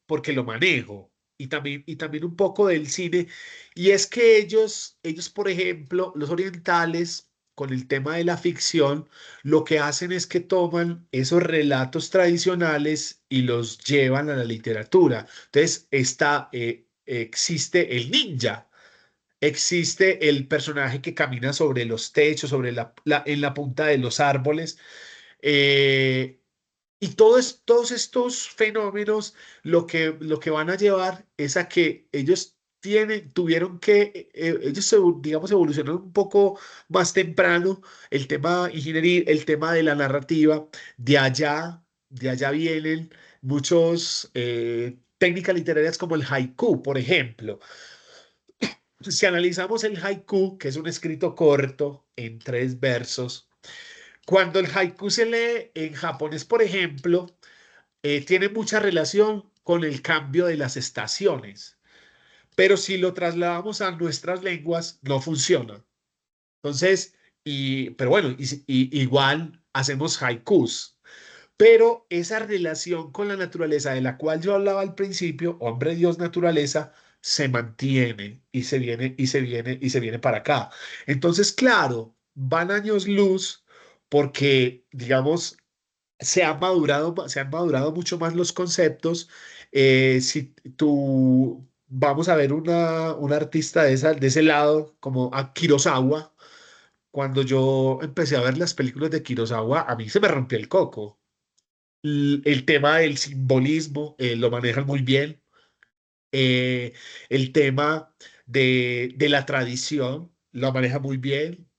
porque lo manejo y también un poco del cine. Y es que ellos, por ejemplo, los orientales, con el tema de la ficción, lo que hacen es que toman esos relatos tradicionales y los llevan a la literatura. Entonces, existe el ninja. Existe el personaje que camina sobre los techos, en la punta de los árboles. eh, y todos estos fenómenos lo que van a llevar es a que ellos tuvieron que, ellos digamos, evolucionaron un poco más temprano el tema ingeniería, el tema de la narrativa, de allá vienen muchos técnicas literarias como el haiku, por ejemplo. Si analizamos el haiku, que es un escrito corto en 3 versos, cuando el haiku se lee en japonés, por ejemplo, tiene mucha relación con el cambio de las estaciones, pero si lo trasladamos a nuestras lenguas, no funciona. Entonces, pero bueno, igual hacemos haikus, pero esa relación con la naturaleza de la cual yo hablaba al principio, hombre, Dios, naturaleza, se mantiene y se viene y se viene y se viene para acá. Entonces, claro, van años luz porque, digamos, se han madurado mucho más los conceptos. Si tú, vamos a ver una artista de ese lado, como a Kurosawa, cuando yo empecé a ver las películas de Kurosawa, a mí se me rompió el coco. El tema del simbolismo lo manejan muy bien. El tema de la tradición lo maneja muy bien.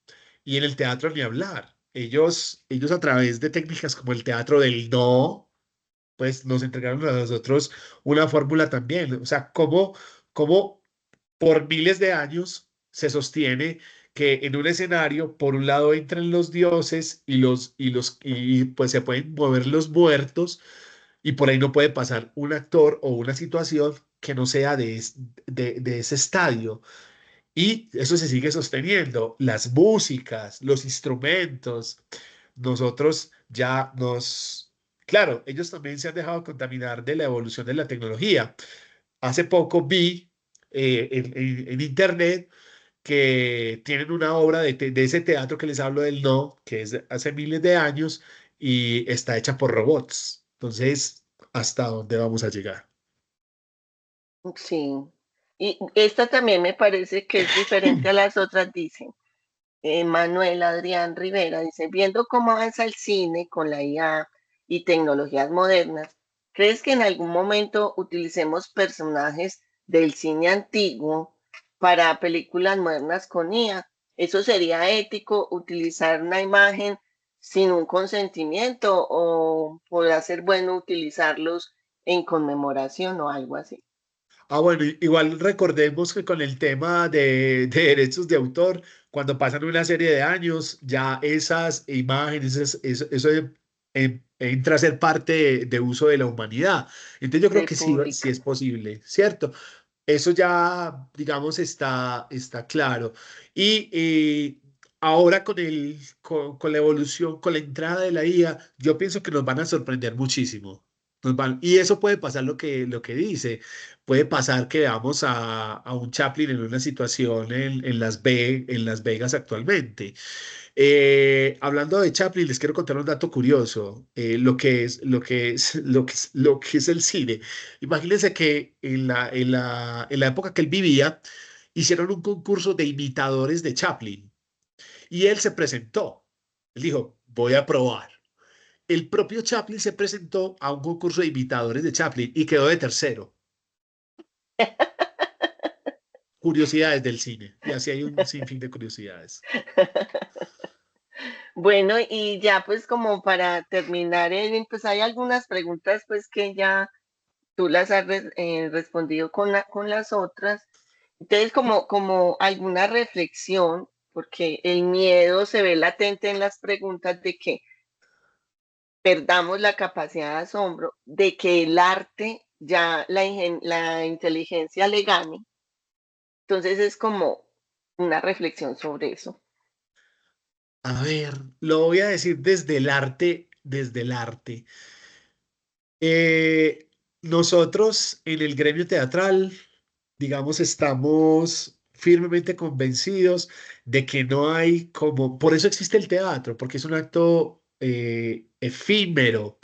Y en el teatro ni hablar. Ellos a través de técnicas como el teatro del no, pues nos entregaron a nosotros una fórmula también. O sea, cómo por miles de años se sostiene que en un escenario, por un lado entran los dioses y pues se pueden mover los muertos y por ahí no puede pasar un actor o una situación que no sea de ese estadio. Y eso se sigue sosteniendo. Las músicas, los instrumentos, nosotros ya nos... Claro, ellos también se han dejado contaminar de la evolución de la tecnología. Hace poco vi en internet que tienen una obra de ese teatro que les hablo del no, que es de hace miles de años y está hecha por robots. Entonces, ¿hasta dónde vamos a llegar? Sí. Y esta también me parece que es diferente a las otras, dice. Manuel Adrián Rivera dice, viendo cómo avanza el cine con la IA y tecnologías modernas, ¿crees que en algún momento utilicemos personajes del cine antiguo para películas modernas con IA? ¿Eso sería ético, utilizar una imagen sin un consentimiento o podrá ser bueno utilizarlos en conmemoración o algo así? Ah, bueno, igual recordemos que con el tema de derechos de autor, cuando pasan una serie de años, ya esas imágenes, eso entra a ser parte de uso de la humanidad. Entonces yo creo de que sí, sí pública. es posible, ¿cierto? Eso ya, digamos, está claro. Y ahora con la evolución, con la entrada de la IA, yo pienso que nos van a sorprender muchísimo. Y eso puede pasar lo que dice. Puede pasar que veamos a un Chaplin en una situación en Las Vegas actualmente. Hablando de Chaplin, les quiero contar un dato curioso, lo que es el cine. Imagínense que en la época que él vivía, hicieron un concurso de imitadores de Chaplin y él se presentó. Él dijo, voy a probar. El propio Chaplin se presentó a un concurso de imitadores de Chaplin y quedó de tercero. Curiosidades del cine. Y así hay un sinfín de curiosidades. Bueno, y ya pues como para terminar, Edwin, pues hay algunas preguntas pues que ya tú las has respondido con las otras. Entonces, como alguna reflexión, porque el miedo se ve latente en las preguntas de que perdamos la capacidad de asombro, de que el arte ya la inteligencia le gane. Entonces es como una reflexión sobre eso. A ver, lo voy a decir desde el arte, desde el arte. Nosotros en el gremio teatral, digamos, estamos firmemente convencidos de que no hay como, por eso existe el teatro, porque es un acto efímero.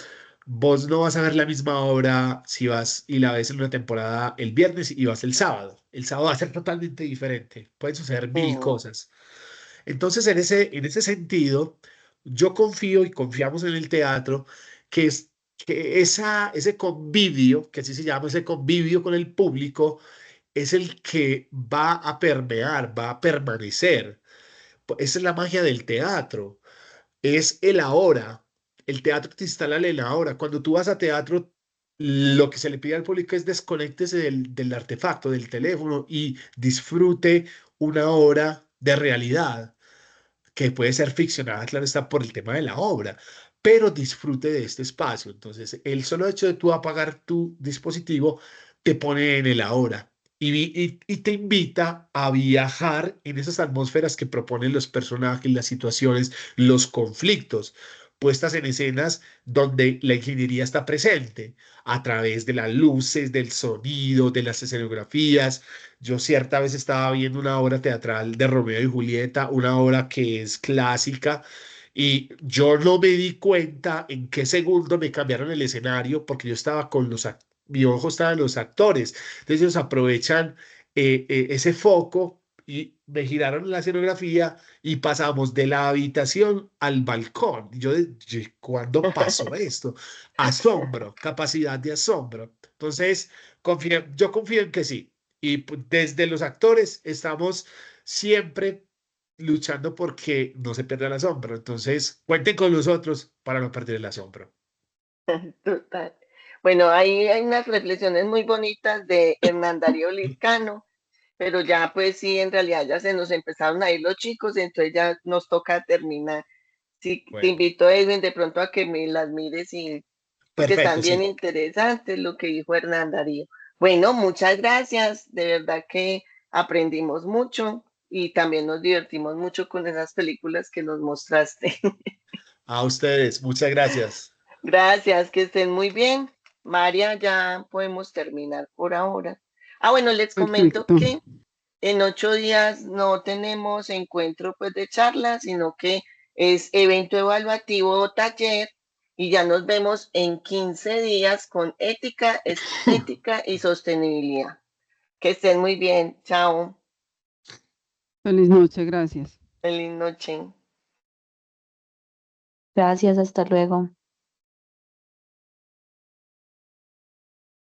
Vos no vas a ver la misma obra si vas y la ves en una temporada el viernes y vas el sábado. El sábado va a ser totalmente diferente. Pueden suceder mil Mm. cosas. Entonces, en ese sentido, yo confío y confiamos en el teatro que ese convivio, que así se llama, ese convivio con el público, es el que va a permear, va a permanecer. Esa es la magia del teatro, es el ahora. El teatro te instala en el ahora. Cuando tú vas a teatro, lo que se le pide al público es desconéctese del artefacto, del teléfono y disfrute una hora de realidad que puede ser ficcionada, claro está, por el tema de la obra, pero disfrute de este espacio. Entonces, el solo hecho de tú apagar tu dispositivo te pone en el ahora y te invita a viajar en esas atmósferas que proponen los personajes, las situaciones, los conflictos puestas en escenas donde la ingeniería está presente a través de las luces, del sonido, de las escenografías. Yo cierta vez estaba viendo una obra teatral de Romeo y Julieta, una obra que es clásica, y yo no me di cuenta en qué segundo me cambiaron el escenario porque yo estaba mi ojo estaba en los actores. Entonces ellos aprovechan ese foco y me giraron la escenografía y pasamos de la habitación al balcón. ¿Cuándo pasó esto? Asombro, capacidad de asombro. Entonces, yo confío en que sí. Y desde los actores estamos siempre luchando porque no se pierda el asombro. Entonces, cuenten con nosotros para no perder el asombro. Total. Bueno, ahí hay unas reflexiones muy bonitas de Hernán Darío Lizcano, pero ya pues sí, en realidad ya se nos empezaron a ir los chicos, entonces ya nos toca terminar. Sí, te Bueno, invito, Edwin, de pronto a que me las mires y porque están perfecto, bien sí. interesantes lo que dijo Hernán Darío. Bueno, muchas gracias, de verdad que aprendimos mucho y también nos divertimos mucho con esas películas que nos mostraste. A ustedes, muchas gracias. Gracias, que estén muy bien. María, ya podemos terminar por ahora. Ah, bueno, les comento Perfecto. que en 8 días no tenemos encuentro pues de charla, sino que es evento evaluativo o taller y ya nos vemos en 15 días con ética, estética y sostenibilidad. Que estén muy bien. Chao. Feliz noche, gracias. Feliz noche. Gracias, hasta luego.